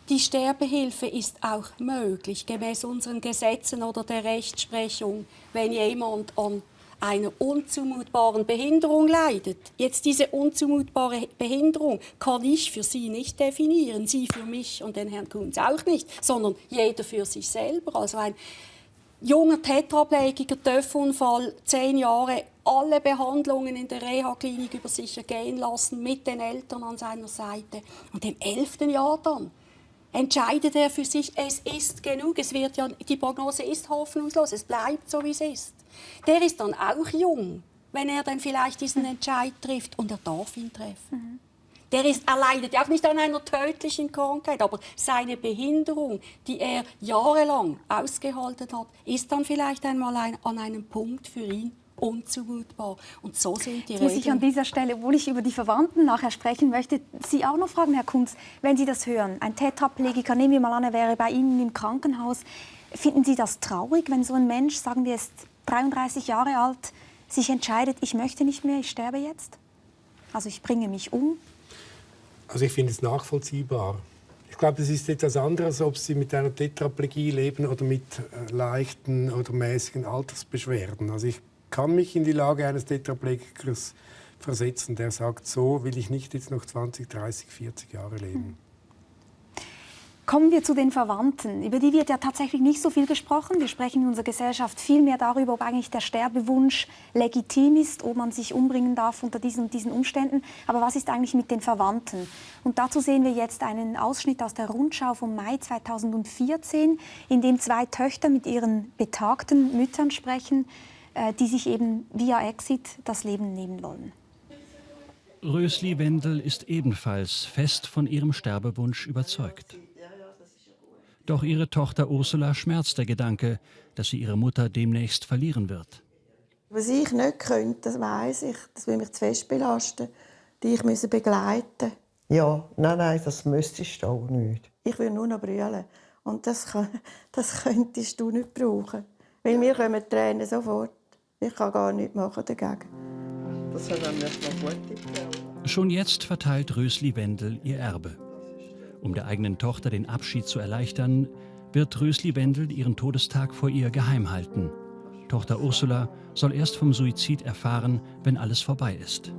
die Sterbehilfe ist auch möglich, gemäß unseren Gesetzen oder der Rechtsprechung, wenn jemand an einer unzumutbaren Behinderung leidet. Jetzt diese unzumutbare Behinderung kann ich für Sie nicht definieren, Sie für mich und den Herrn Kunz auch nicht, sondern jeder für sich selber. Also ein junger Tetraplegiker, TÜV-Unfall, 10 Jahre, alle Behandlungen in der Reha-Klinik über sich ergehen lassen, mit den Eltern an seiner Seite. Und im 11. Jahr dann entscheidet er für sich, es ist genug, die Prognose ist hoffnungslos, es bleibt so, wie es ist. Der ist dann auch jung, wenn er dann vielleicht diesen Entscheid trifft und er darf ihn treffen. Er leidet ja auch nicht an einer tödlichen Krankheit, aber seine Behinderung, die er jahrelang ausgehalten hat, ist dann vielleicht einmal an einem Punkt für ihn unzumutbar. Und so sind die Regeln. Muss ich an dieser Stelle, obwohl ich über die Verwandten nachher sprechen möchte, Sie auch noch fragen, Herr Kunz, wenn Sie das hören, ein Tetraplegiker, nehmen wir mal an, er wäre bei Ihnen im Krankenhaus. Finden Sie das traurig, wenn so ein Mensch, sagen wir, ist 33 Jahre alt, sich entscheidet, ich möchte nicht mehr, ich sterbe jetzt? Also ich bringe mich um? Also ich finde es nachvollziehbar. Ich glaube, es ist etwas anderes, ob Sie mit einer Tetraplegie leben oder mit leichten oder mäßigen Altersbeschwerden. Also ich kann mich in die Lage eines Tetraplegikers versetzen, der sagt, so will ich nicht jetzt noch 20, 30, 40 Jahre leben. Kommen wir zu den Verwandten. Über die wird ja tatsächlich nicht so viel gesprochen. Wir sprechen in unserer Gesellschaft viel mehr darüber, ob eigentlich der Sterbewunsch legitim ist, ob man sich umbringen darf unter diesen und diesen Umständen. Aber was ist eigentlich mit den Verwandten? Und dazu sehen wir jetzt einen Ausschnitt aus der Rundschau vom Mai 2014, in dem 2 Töchter mit ihren betagten Müttern sprechen, die sich eben via Exit das Leben nehmen wollen. Rösli Wendel ist ebenfalls fest von ihrem Sterbewunsch überzeugt. Doch ihre Tochter Ursula schmerzt der Gedanke, dass sie ihre Mutter demnächst verlieren wird. Was ich nicht könnte, das weiss ich, das will mich zu fest belasten, die ich begleiten. Ja, nein, das müsstest du auch nicht. Ich will nur noch brüllen. Und das könntest du nicht brauchen. Weil mir kommen die Tränen sofort. Ich kann gar nichts machen dagegen. Das hat dann erst mal gut getan. Schon jetzt verteilt Rösli Wendel ihr Erbe. Um der eigenen Tochter den Abschied zu erleichtern, wird Rösli Wendel ihren Todestag vor ihr geheim halten. Tochter Ursula soll erst vom Suizid erfahren, wenn alles vorbei ist.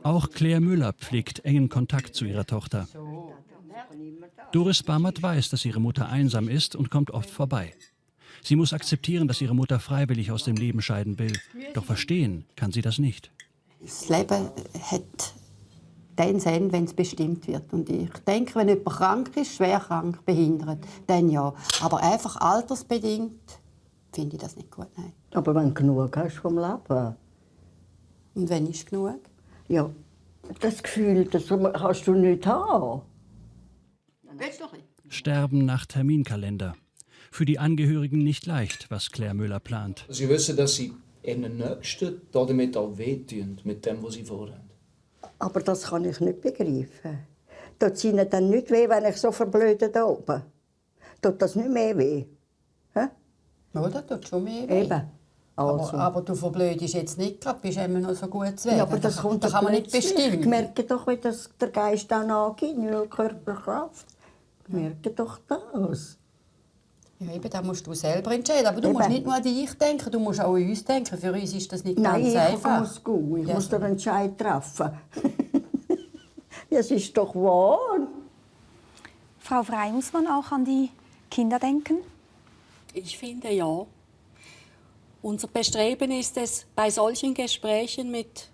Auch Claire Müller pflegt engen Kontakt zu ihrer Tochter. Doris Barmert weiß, dass ihre Mutter einsam ist und kommt oft vorbei. Sie muss akzeptieren, dass ihre Mutter freiwillig aus dem Leben scheiden will. Doch verstehen kann sie das nicht. Das Leben hat dann, wenn es bestimmt wird. Und ich denke, wenn jemand krank ist, schwer krank, behindert, dann ja. Aber einfach altersbedingt finde ich das nicht gut. Nein. Aber wenn du genug hast vom Leben. Und wenn ist genug? Ja, das Gefühl, das kannst du nicht haben. Sterben nach Terminkalender. Für die Angehörigen nicht leicht, was Claire Müller plant. Sie wissen, dass sie ihren Nächsten damit auch wehtun, mit dem, was sie vorhaben. Aber das kann ich nicht begreifen. Tut es ihnen dann nicht weh, wenn ich so verblöde da oben? Tut das nicht mehr weh? Hä? Ja, das tut schon mehr weh. Eben. Also. Aber du verblödest jetzt nicht gerade, bist immer noch so gut zu werden. Ja, aber das kommt kann man nicht bestimmen. Ich merke doch, wie das der Geist auch nachgeht, nicht nur Körperkraft. Ich merke doch das. Ja, eben, da musst du selber entscheiden. Aber du musst nicht nur an dich denken, du musst auch an uns denken. Für uns ist das nicht ganz einfach. Nein, ich muss gehen. Ich muss den Entscheid treffen. Das ist doch wahr. Frau Frey, muss man auch an die Kinder denken? Ich finde ja. Unser Bestreben ist es, bei solchen Gesprächen mit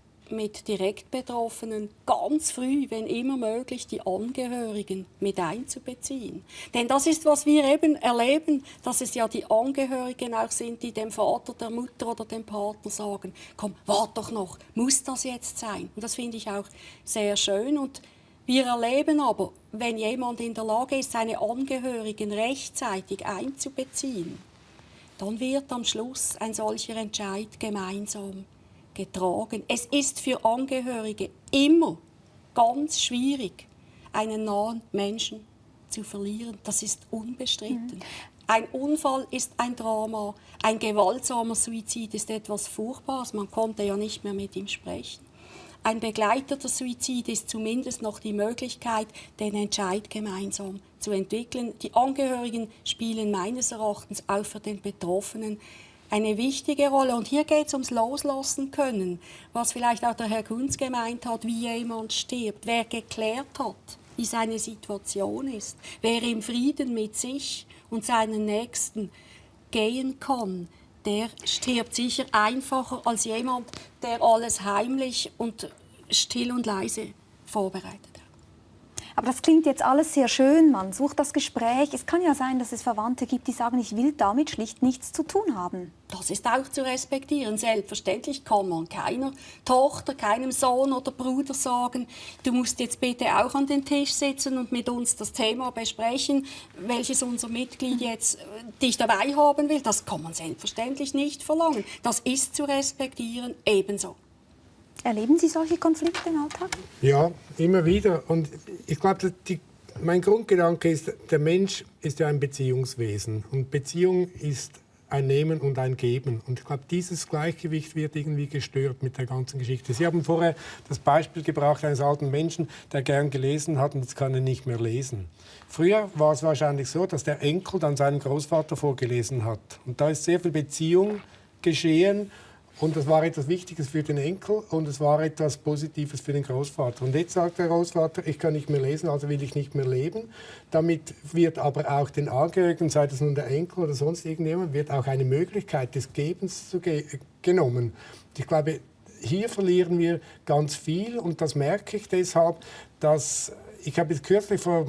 Direktbetroffenen ganz früh, wenn immer möglich, die Angehörigen mit einzubeziehen. Denn das ist, was wir eben erleben, dass es ja die Angehörigen auch sind, die dem Vater, der Mutter oder dem Partner sagen, komm, wart doch noch, muss das jetzt sein? Und das finde ich auch sehr schön. Und wir erleben aber, wenn jemand in der Lage ist, seine Angehörigen rechtzeitig einzubeziehen, dann wird am Schluss ein solcher Entscheid gemeinsam getragen. Es ist für Angehörige immer ganz schwierig, einen nahen Menschen zu verlieren. Das ist unbestritten. Ein Unfall ist ein Drama, ein gewaltsamer Suizid ist etwas Furchtbares. Man konnte ja nicht mehr mit ihm sprechen. Ein begleiteter Suizid ist zumindest noch die Möglichkeit, den Entscheid gemeinsam zu entwickeln. Die Angehörigen spielen meines Erachtens auch für den Betroffenen eine wichtige Rolle. Und hier geht es ums Loslassen können, was vielleicht auch der Herr Kunz gemeint hat, wie jemand stirbt, wer geklärt hat, wie seine Situation ist, wer im Frieden mit sich und seinen Nächsten gehen kann, der stirbt sicher einfacher als jemand, der alles heimlich und still und leise vorbereitet. Aber das klingt jetzt alles sehr schön, man sucht das Gespräch. Es kann ja sein, dass es Verwandte gibt, die sagen, ich will damit schlicht nichts zu tun haben. Das ist auch zu respektieren. Selbstverständlich kann man keiner Tochter, keinem Sohn oder Bruder sagen, du musst jetzt bitte auch an den Tisch sitzen und mit uns das Thema besprechen, welches unser Mitglied jetzt dich dabei haben will. Das kann man selbstverständlich nicht verlangen. Das ist zu respektieren ebenso. Erleben Sie solche Konflikte im Alltag? Ja, immer wieder. Und ich glaube, mein Grundgedanke ist, der Mensch ist ja ein Beziehungswesen. Und Beziehung ist ein Nehmen und ein Geben. Und ich glaube, dieses Gleichgewicht wird irgendwie gestört mit der ganzen Geschichte. Sie haben vorher das Beispiel gebracht eines alten Menschen, der gern gelesen hat und jetzt kann er nicht mehr lesen. Früher war es wahrscheinlich so, dass der Enkel dann seinem Großvater vorgelesen hat. Und da ist sehr viel Beziehung geschehen. Und das war etwas Wichtiges für den Enkel und es war etwas Positives für den Großvater. Und jetzt sagt der Großvater, ich kann nicht mehr lesen, also will ich nicht mehr leben. Damit wird aber auch den Angehörigen, sei das nun der Enkel oder sonst irgendjemand, wird auch eine Möglichkeit des Gebens genommen. Ich glaube, hier verlieren wir ganz viel und das merke ich deshalb, dass ich habe jetzt kürzlich vor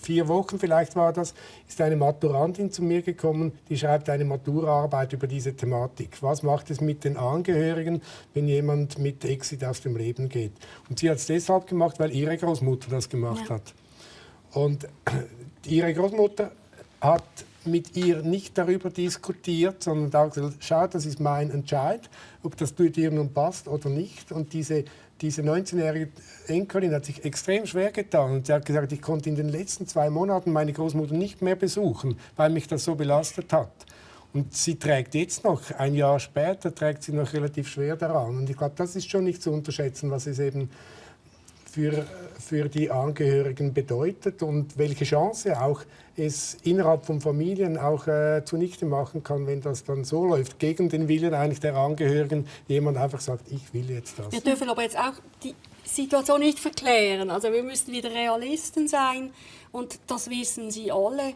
4 Wochen vielleicht war das, ist eine Maturantin zu mir gekommen, die schreibt eine Maturaarbeit über diese Thematik. Was macht es mit den Angehörigen, wenn jemand mit Exit aus dem Leben geht? Und sie hat es deshalb gemacht, weil ihre Großmutter das gemacht hat. Und ihre Großmutter hat mit ihr nicht darüber diskutiert, sondern auch gesagt, schau, das ist mein Entscheid, ob das dir nun passt oder nicht. Und diese 19-jährige Enkelin hat sich extrem schwer getan und sie hat gesagt, ich konnte in den letzten 2 Monaten meine Großmutter nicht mehr besuchen, weil mich das so belastet hat. Und sie trägt jetzt noch, ein Jahr später, trägt sie noch relativ schwer daran. Und ich glaube, das ist schon nicht zu unterschätzen, was es eben für die Angehörigen bedeutet und welche Chance auch es innerhalb von Familien auch zunichte machen kann, wenn das dann so läuft, gegen den Willen eigentlich der Angehörigen, jemand einfach sagt, ich will jetzt das. Wir dürfen aber jetzt auch die Situation nicht verklären. Also wir müssen wieder Realisten sein und das wissen Sie alle.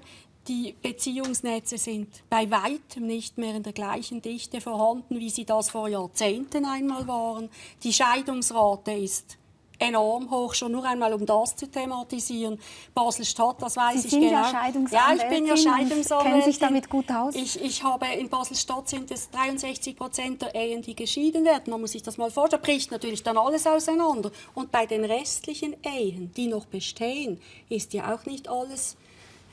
Die Beziehungsnetze sind bei weitem nicht mehr in der gleichen Dichte vorhanden, wie sie das vor Jahrzehnten einmal waren. Die Scheidungsrate ist enorm hoch, schon nur einmal um das zu thematisieren. Basel-Stadt, das weiß Sie ich sind genau. ja Scheidungsanwältin, ich bin ja und Scheidungsanwältin. kennen sich damit gut aus. Ich habe in Basel-Stadt sind es 63% der Ehen, die geschieden werden. Man muss sich das mal vorstellen. Da bricht natürlich dann alles auseinander. Und bei den restlichen Ehen, die noch bestehen, ist ja auch nicht alles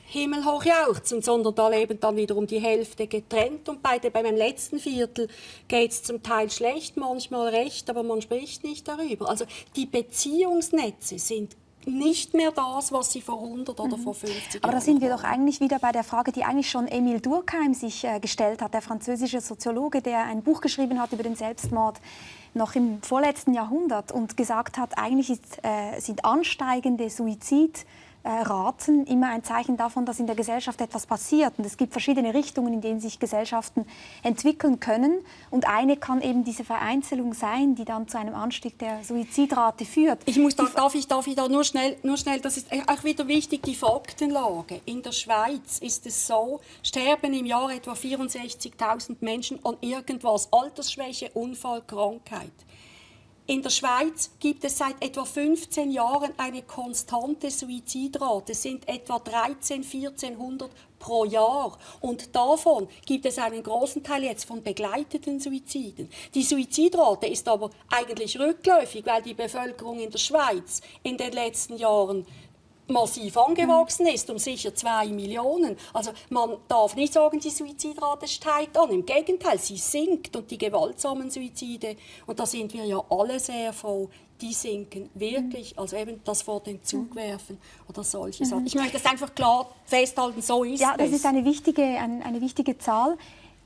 himmelhoch jauchzend, sondern da leben dann wiederum die Hälfte getrennt. Und beim letzten Viertel geht es zum Teil schlecht, manchmal recht, aber man spricht nicht darüber. Also die Beziehungsnetze sind nicht mehr das, was sie vor 100 oder vor 50 Jahren Aber da sind wir waren. doch eigentlich wieder bei der Frage, die eigentlich schon Émile Durkheim sich gestellt hat, der französische Soziologe, der ein Buch geschrieben hat über den Selbstmord noch im vorletzten Jahrhundert und gesagt hat, eigentlich sind ansteigende Suizidraten immer ein Zeichen davon, dass in der Gesellschaft etwas passiert. Und es gibt verschiedene Richtungen, in denen sich Gesellschaften entwickeln können. Und eine kann eben diese Vereinzelung sein, die dann zu einem Anstieg der Suizidrate führt. Darf ich da nur schnell, das ist auch wieder wichtig, die Faktenlage. In der Schweiz ist es so, sterben im Jahr etwa 64.000 Menschen an irgendwas, Altersschwäche, Unfall, Krankheit. In der Schweiz gibt es seit etwa 15 Jahren eine konstante Suizidrate. Es sind etwa 1400 pro Jahr. Und davon gibt es einen großen Teil jetzt von begleiteten Suiziden. Die Suizidrate ist aber eigentlich rückläufig, weil die Bevölkerung in der Schweiz in den letzten Jahren massiv angewachsen ist, um sicher 2 Millionen. Also man darf nicht sagen, die Suizidrate steigt an. Im Gegenteil, sie sinkt. Und die gewaltsamen Suizide, und da sind wir ja alle sehr froh, die sinken wirklich. Also eben das vor den Zug werfen oder solche Sachen. Ich möchte das einfach klar festhalten, so ist es. Ja, das ist eine wichtige Zahl.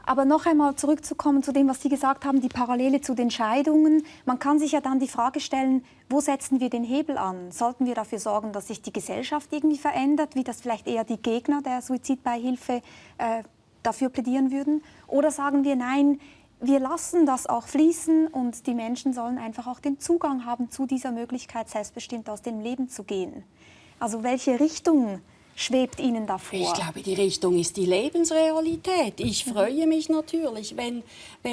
Aber noch einmal zurückzukommen zu dem, was Sie gesagt haben, die Parallele zu den Scheidungen. Man kann sich ja dann die Frage stellen, wo setzen wir den Hebel an? Sollten wir dafür sorgen, dass sich die Gesellschaft irgendwie verändert, wie das vielleicht eher die Gegner der Suizidbeihilfe dafür plädieren würden? Oder sagen wir, nein, wir lassen das auch fließen und die Menschen sollen einfach auch den Zugang haben zu dieser Möglichkeit, selbstbestimmt aus dem Leben zu gehen? Also welche Richtung schwebt Ihnen davor? Ich glaube, die Richtung ist die Lebensrealität. Ich freue mich natürlich, wenn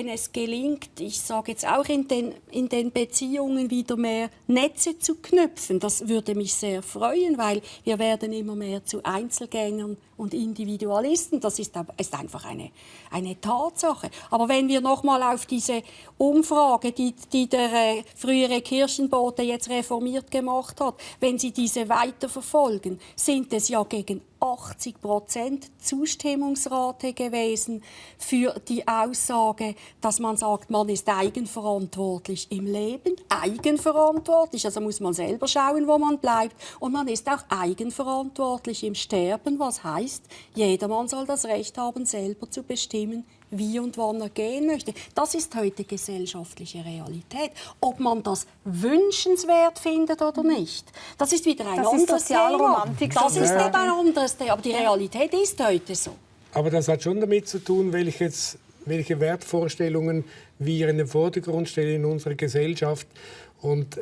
es gelingt, ich sage jetzt auch in den Beziehungen wieder mehr Netze zu knüpfen. Das würde mich sehr freuen, weil wir werden immer mehr zu Einzelgängern und Individualisten. Das ist einfach eine Tatsache. Aber wenn wir noch mal auf diese Umfrage, die der frühere Kirchenbote jetzt reformiert gemacht hat, wenn Sie diese weiterverfolgen, sind es ja gegen 80% Zustimmungsrate gewesen für die Aussage, dass man sagt, man ist eigenverantwortlich im Leben. Eigenverantwortlich, also muss man selber schauen, wo man bleibt. Und man ist auch eigenverantwortlich im Sterben, was heißt, jedermann soll das Recht haben, selber zu bestimmen, wie und wann er gehen möchte. Das ist heute gesellschaftliche Realität. Ob man das wünschenswert findet oder nicht, das ist wieder ein anderes Thema. Das ist nicht ein anderes Thema, aber die Realität ist heute so. Aber das hat schon damit zu tun, welche Wertvorstellungen wir in den Vordergrund stellen in unserer Gesellschaft. Und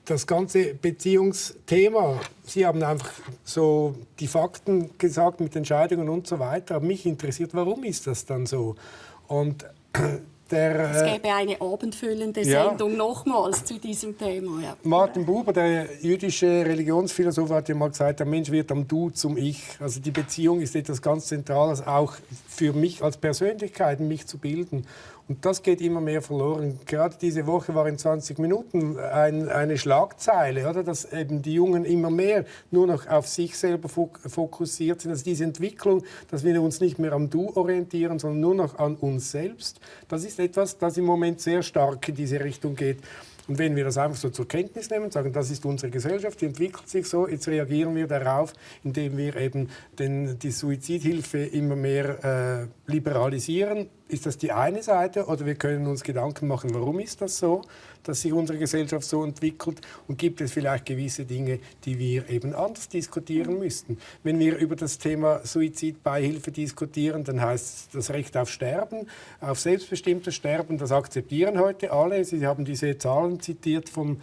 das ganze Beziehungsthema, Sie haben einfach so die Fakten gesagt mit Entscheidungen und so weiter. Aber mich interessiert, warum ist das dann so? Und es gäbe eine abendfüllende Sendung nochmals zu diesem Thema. Ja. Martin Buber, der jüdische Religionsphilosoph, hat ja mal gesagt, der Mensch wird am Du zum Ich. Also die Beziehung ist etwas ganz Zentrales, auch für mich als Persönlichkeit, mich zu bilden. Und das geht immer mehr verloren. Gerade diese Woche war in 20 Minuten eine Schlagzeile, oder? Dass eben die Jungen immer mehr nur noch auf sich selber fokussiert sind. Also diese Entwicklung, dass wir uns nicht mehr am Du orientieren, sondern nur noch an uns selbst. Das ist etwas, das im Moment sehr stark in diese Richtung geht. Und wenn wir das einfach so zur Kenntnis nehmen und sagen, das ist unsere Gesellschaft, die entwickelt sich so, jetzt reagieren wir darauf, indem wir eben die Suizidhilfe immer mehr liberalisieren, ist das die eine Seite, oder wir können uns Gedanken machen, warum ist das so, dass sich unsere Gesellschaft so entwickelt, und gibt es vielleicht gewisse Dinge, die wir eben anders diskutieren müssten. Wenn wir über das Thema Suizidbeihilfe diskutieren, dann heißt es das Recht auf Sterben, auf selbstbestimmtes Sterben, das akzeptieren heute alle. Sie haben diese Zahlen zitiert von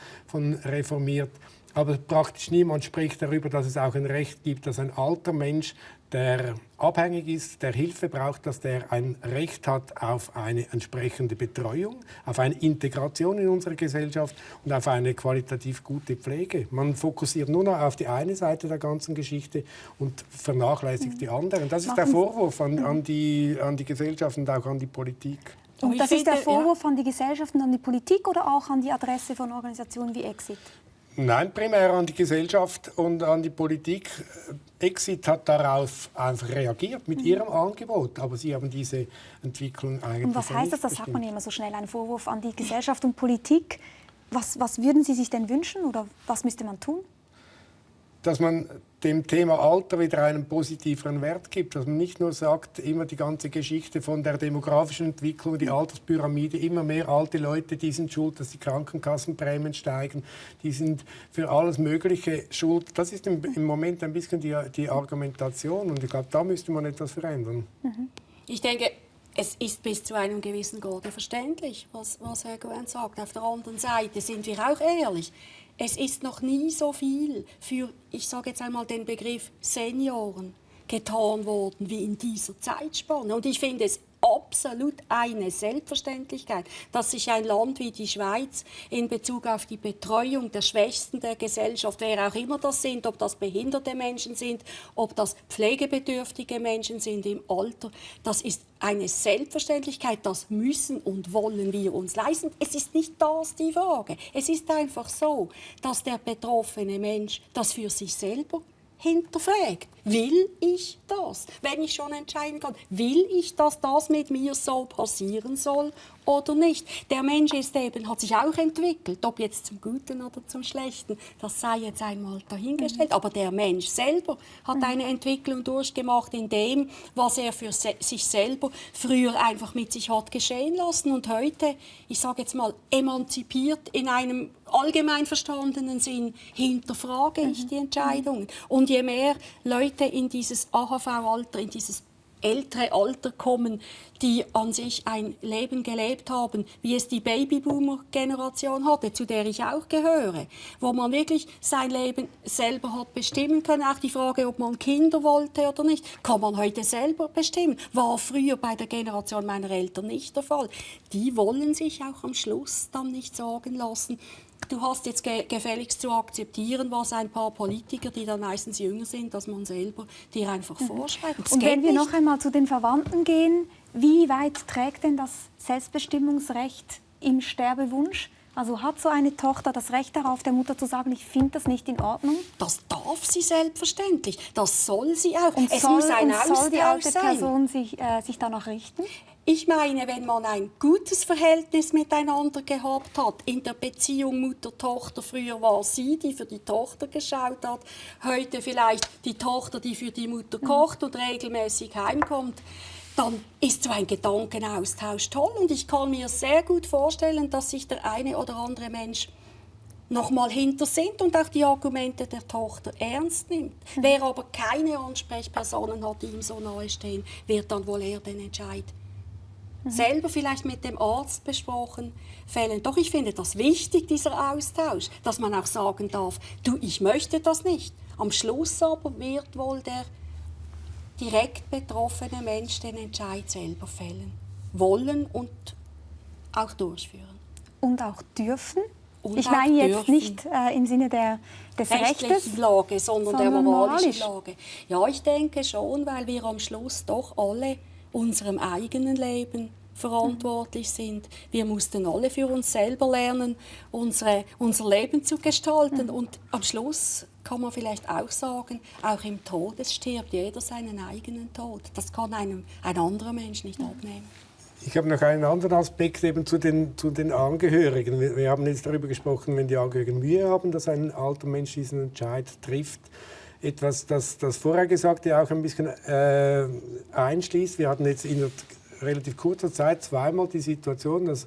Reformiert. Aber praktisch niemand spricht darüber, dass es auch ein Recht gibt, dass ein alter Mensch, der abhängig ist, der Hilfe braucht, dass der ein Recht hat auf eine entsprechende Betreuung, auf eine Integration in unsere Gesellschaft und auf eine qualitativ gute Pflege. Man fokussiert nur noch auf die eine Seite der ganzen Geschichte und vernachlässigt die anderen. Das ist der Vorwurf an die Gesellschaft und auch an die Politik. Und das ist der Vorwurf an die Gesellschaft und an die Politik oder auch an die Adresse von Organisationen wie Exit? Nein, primär an die Gesellschaft und an die Politik. Exit hat darauf einfach reagiert mit ihrem Angebot, aber sie haben diese Entwicklung eigentlich Und was heißt das? Das sagt man immer so schnell, ein Vorwurf an die Gesellschaft und Politik. Was würden Sie sich denn wünschen oder was müsste man tun? Dass man dem Thema Alter wieder einen positiveren Wert gibt. Dass man nicht nur sagt, immer die ganze Geschichte von der demografischen Entwicklung, die Alterspyramide, immer mehr alte Leute, die sind schuld, dass die Krankenkassenprämien steigen, die sind für alles Mögliche schuld. Das ist im Moment ein bisschen die Argumentation und ich glaube, da müsste man etwas verändern. Ich denke, es ist bis zu einem gewissen Grade verständlich, was Herr Gouin sagt. Auf der anderen Seite sind wir auch ehrlich. Es ist noch nie so viel für, ich sage jetzt einmal den Begriff Senioren, getan worden wie in dieser Zeitspanne. Und ich finde es absolut eine Selbstverständlichkeit, dass sich ein Land wie die Schweiz in Bezug auf die Betreuung der Schwächsten der Gesellschaft, wer auch immer das sind, ob das behinderte Menschen sind, ob das pflegebedürftige Menschen sind im Alter, das ist eine Selbstverständlichkeit, das müssen und wollen wir uns leisten. Es ist nicht das die Frage. Es ist einfach so, dass der betroffene Mensch das für sich selber hinterfragt. Will ich das? Wenn ich schon entscheiden kann, will ich, dass das mit mir so passieren soll oder nicht? Der Mensch hat sich auch entwickelt, ob jetzt zum Guten oder zum Schlechten, das sei jetzt einmal dahingestellt. Aber der Mensch selber hat eine Entwicklung durchgemacht in dem, was er für sich selber früher einfach mit sich hat geschehen lassen und heute, ich sage jetzt mal, emanzipiert in einem allgemein verstandenen Sinn, hinterfrage ich die Entscheidungen. Und je mehr Leute in dieses AHV-Alter, in dieses ältere Alter kommen, die an sich ein Leben gelebt haben, wie es die Babyboomer-Generation hatte, zu der ich auch gehöre, wo man wirklich sein Leben selber hat bestimmen können. Auch die Frage, ob man Kinder wollte oder nicht, kann man heute selber bestimmen. War früher bei der Generation meiner Eltern nicht der Fall. Die wollen sich auch am Schluss dann nicht sagen lassen, du hast jetzt gefälligst zu akzeptieren, was ein paar Politiker, die dann meistens jünger sind, dass man selber dir einfach vorschreibt. Und wenn wir noch einmal zu den Verwandten gehen, wie weit trägt denn das Selbstbestimmungsrecht im Sterbewunsch? Also hat so eine Tochter das Recht darauf, der Mutter zu sagen, ich finde das nicht in Ordnung? Das darf sie selbstverständlich. Das soll sie auch. Und es muss ein soll die alte sein. Person sich danach richten? Ich meine, wenn man ein gutes Verhältnis miteinander gehabt hat, in der Beziehung Mutter-Tochter, früher war sie, die für die Tochter geschaut hat, heute vielleicht die Tochter, die für die Mutter kocht und regelmäßig heimkommt, dann ist so ein Gedankenaustausch toll. Und ich kann mir sehr gut vorstellen, dass sich der eine oder andere Mensch noch mal hintersinnt und auch die Argumente der Tochter ernst nimmt. Wer aber keine Ansprechpersonen hat, die ihm so nahe stehen, wird dann wohl eher den Entscheid selber vielleicht mit dem Arzt besprochen fällen. Doch ich finde das wichtig, dieser Austausch, dass man auch sagen darf, du, ich möchte das nicht. Am Schluss aber wird wohl der direkt betroffene Mensch den Entscheid selber fällen. Wollen und auch durchführen. Und auch dürfen? Und ich auch meine jetzt dürfen. nicht im Sinne des rechtlichen Rechtes, Lage, sondern der sondern moralischen moralisch. Lage. Ja, ich denke schon, weil wir am Schluss doch alle unserem eigenen Leben verantwortlich sind. Wir mussten alle für uns selber lernen, unser Leben zu gestalten. Und am Schluss kann man vielleicht auch sagen, auch im Tod, es stirbt jeder seinen eigenen Tod. Das kann einem ein anderer Mensch nicht abnehmen. Ich habe noch einen anderen Aspekt eben zu den Angehörigen. Wir haben jetzt darüber gesprochen, wenn die Angehörigen Mühe haben, dass ein alter Mensch diesen Entscheid trifft. Etwas, das vorher Gesagte auch ein bisschen einschließt. Wir hatten jetzt in relativ kurzer Zeit zweimal die Situation, dass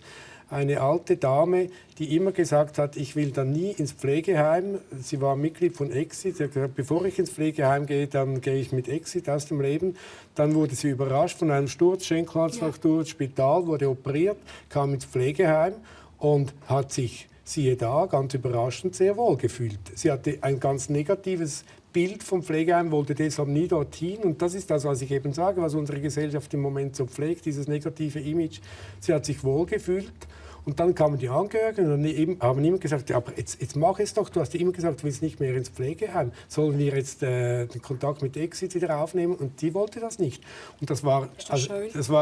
eine alte Dame, die immer gesagt hat, ich will dann nie ins Pflegeheim. Sie war Mitglied von Exit. Sie hat gesagt, bevor ich ins Pflegeheim gehe, dann gehe ich mit Exit aus dem Leben. Dann wurde sie überrascht von einem Sturz, Schenkelanzfraktur, Spital, wurde operiert, kam ins Pflegeheim und hat sich siehe da, ganz überraschend, sehr wohl gefühlt. Sie hatte ein ganz negatives Bild vom Pflegeheim, wollte deshalb nie dorthin. Und das ist das, was ich eben sage, was unsere Gesellschaft im Moment so pflegt, dieses negative Image. Sie hat sich wohl gefühlt. Und dann kamen die Angehörigen und haben immer gesagt, ja, aber jetzt mach es doch. Du hast ja immer gesagt, du willst nicht mehr ins Pflegeheim. Sollen wir jetzt den Kontakt mit Exit wieder aufnehmen? Und die wollte das nicht. Und das war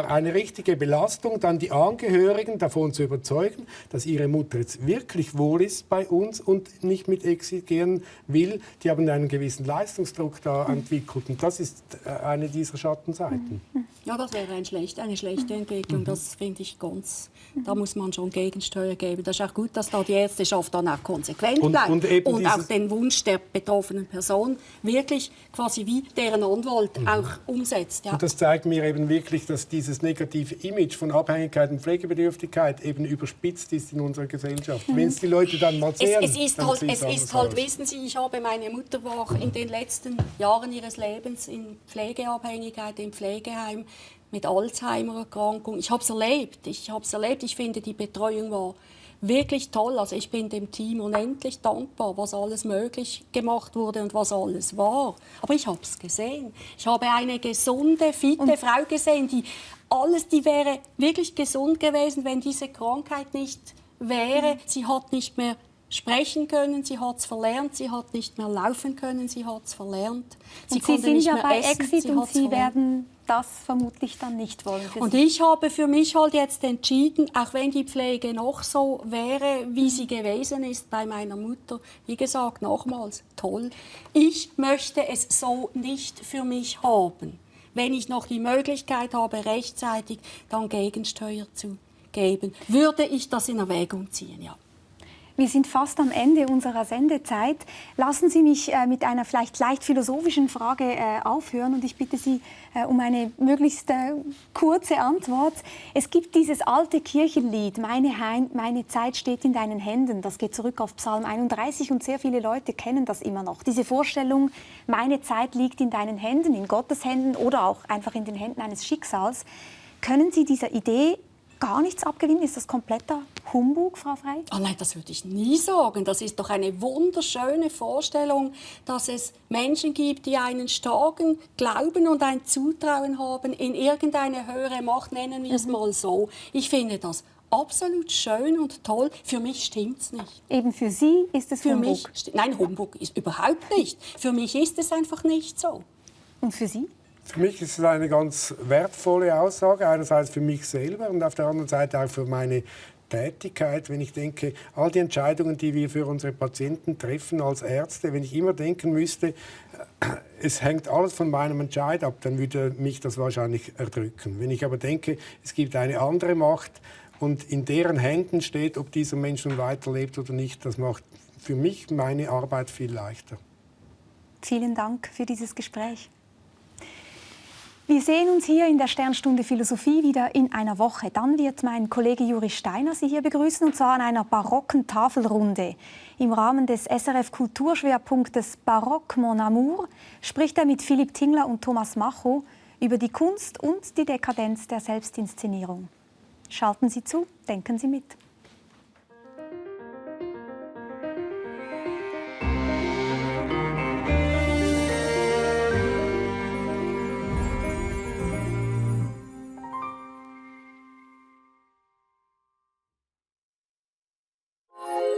eine richtige Belastung, dann die Angehörigen davon zu überzeugen, dass ihre Mutter jetzt wirklich wohl ist bei uns und nicht mit Exit gehen will. Die haben einen gewissen Leistungsdruck da entwickelt. Und das ist eine dieser Schattenseiten. Ja, das wäre eine schlechte Entwicklung. Das finde ich ganz. Da muss man schon Gegensteuer geben. Das ist auch gut, dass da die Ärzteschaft dann auch konsequent bleibt und auch den Wunsch der betroffenen Person wirklich quasi wie deren Anwalt auch umsetzt. Ja. Und das zeigt mir eben wirklich, dass dieses negative Image von Abhängigkeit und Pflegebedürftigkeit eben überspitzt ist in unserer Gesellschaft. Wenn es die Leute dann mal sehen, es ist halt, wissen Sie, ich habe meine Mutter war in den letzten Jahren ihres Lebens in Pflegeabhängigkeit im Pflegeheim mit Alzheimer-Erkrankung. Ich habe es erlebt. Ich finde, die Betreuung war wirklich toll. Also ich bin dem Team unendlich dankbar, was alles möglich gemacht wurde und was alles war. Aber ich habe es gesehen. Ich habe eine gesunde, fitte Frau gesehen, die wäre wirklich gesund gewesen, wenn diese Krankheit nicht wäre. Sie hat nicht mehr sprechen können, sie hat es verlernt, sie hat nicht mehr laufen können, sie hat es verlernt. Sie sind ja bei Exit und Sie werden das vermutlich dann nicht wollen. Und ich habe für mich halt jetzt entschieden, auch wenn die Pflege noch so wäre, wie sie gewesen ist bei meiner Mutter, wie gesagt, nochmals, toll. Ich möchte es so nicht für mich haben. Wenn ich noch die Möglichkeit habe, rechtzeitig dann Gegensteuer zu geben, würde ich das in Erwägung ziehen, ja. Wir sind fast am Ende unserer Sendezeit. Lassen Sie mich mit einer vielleicht leicht philosophischen Frage aufhören und ich bitte Sie um eine möglichst kurze Antwort. Es gibt dieses alte Kirchenlied, meine Zeit steht in deinen Händen. Das geht zurück auf Psalm 31 und sehr viele Leute kennen das immer noch. Diese Vorstellung, meine Zeit liegt in deinen Händen, in Gottes Händen oder auch einfach in den Händen eines Schicksals. Können Sie dieser Idee gar nichts abgewinnen? Ist das kompletter Humbug, Frau Frey? Oh nein, das würde ich nie sagen. Das ist doch eine wunderschöne Vorstellung, dass es Menschen gibt, die einen starken Glauben und ein Zutrauen haben in irgendeine höhere Macht, nennen wir es mal so. Ich finde das absolut schön und toll. Für mich stimmt es nicht. Eben für Sie ist es Humbug? Nein, Humbug ist überhaupt nicht. Für mich ist es einfach nicht so. Und für Sie? Für mich ist es eine ganz wertvolle Aussage, einerseits für mich selber und auf der anderen Seite auch für meine Tätigkeit. Wenn ich denke, all die Entscheidungen, die wir für unsere Patienten treffen als Ärzte, wenn ich immer denken müsste, es hängt alles von meinem Entscheid ab, dann würde mich das wahrscheinlich erdrücken. Wenn ich aber denke, es gibt eine andere Macht und in deren Händen steht, ob dieser Mensch nun weiterlebt oder nicht, das macht für mich meine Arbeit viel leichter. Vielen Dank für dieses Gespräch. Wir sehen uns hier in der Sternstunde Philosophie wieder in einer Woche. Dann wird mein Kollege Juri Steiner Sie hier begrüßen, und zwar an einer barocken Tafelrunde. Im Rahmen des SRF-Kulturschwerpunktes Barock Mon Amour spricht er mit Philipp Tingler und Thomas Macho über die Kunst und die Dekadenz der Selbstinszenierung. Schalten Sie zu, denken Sie mit.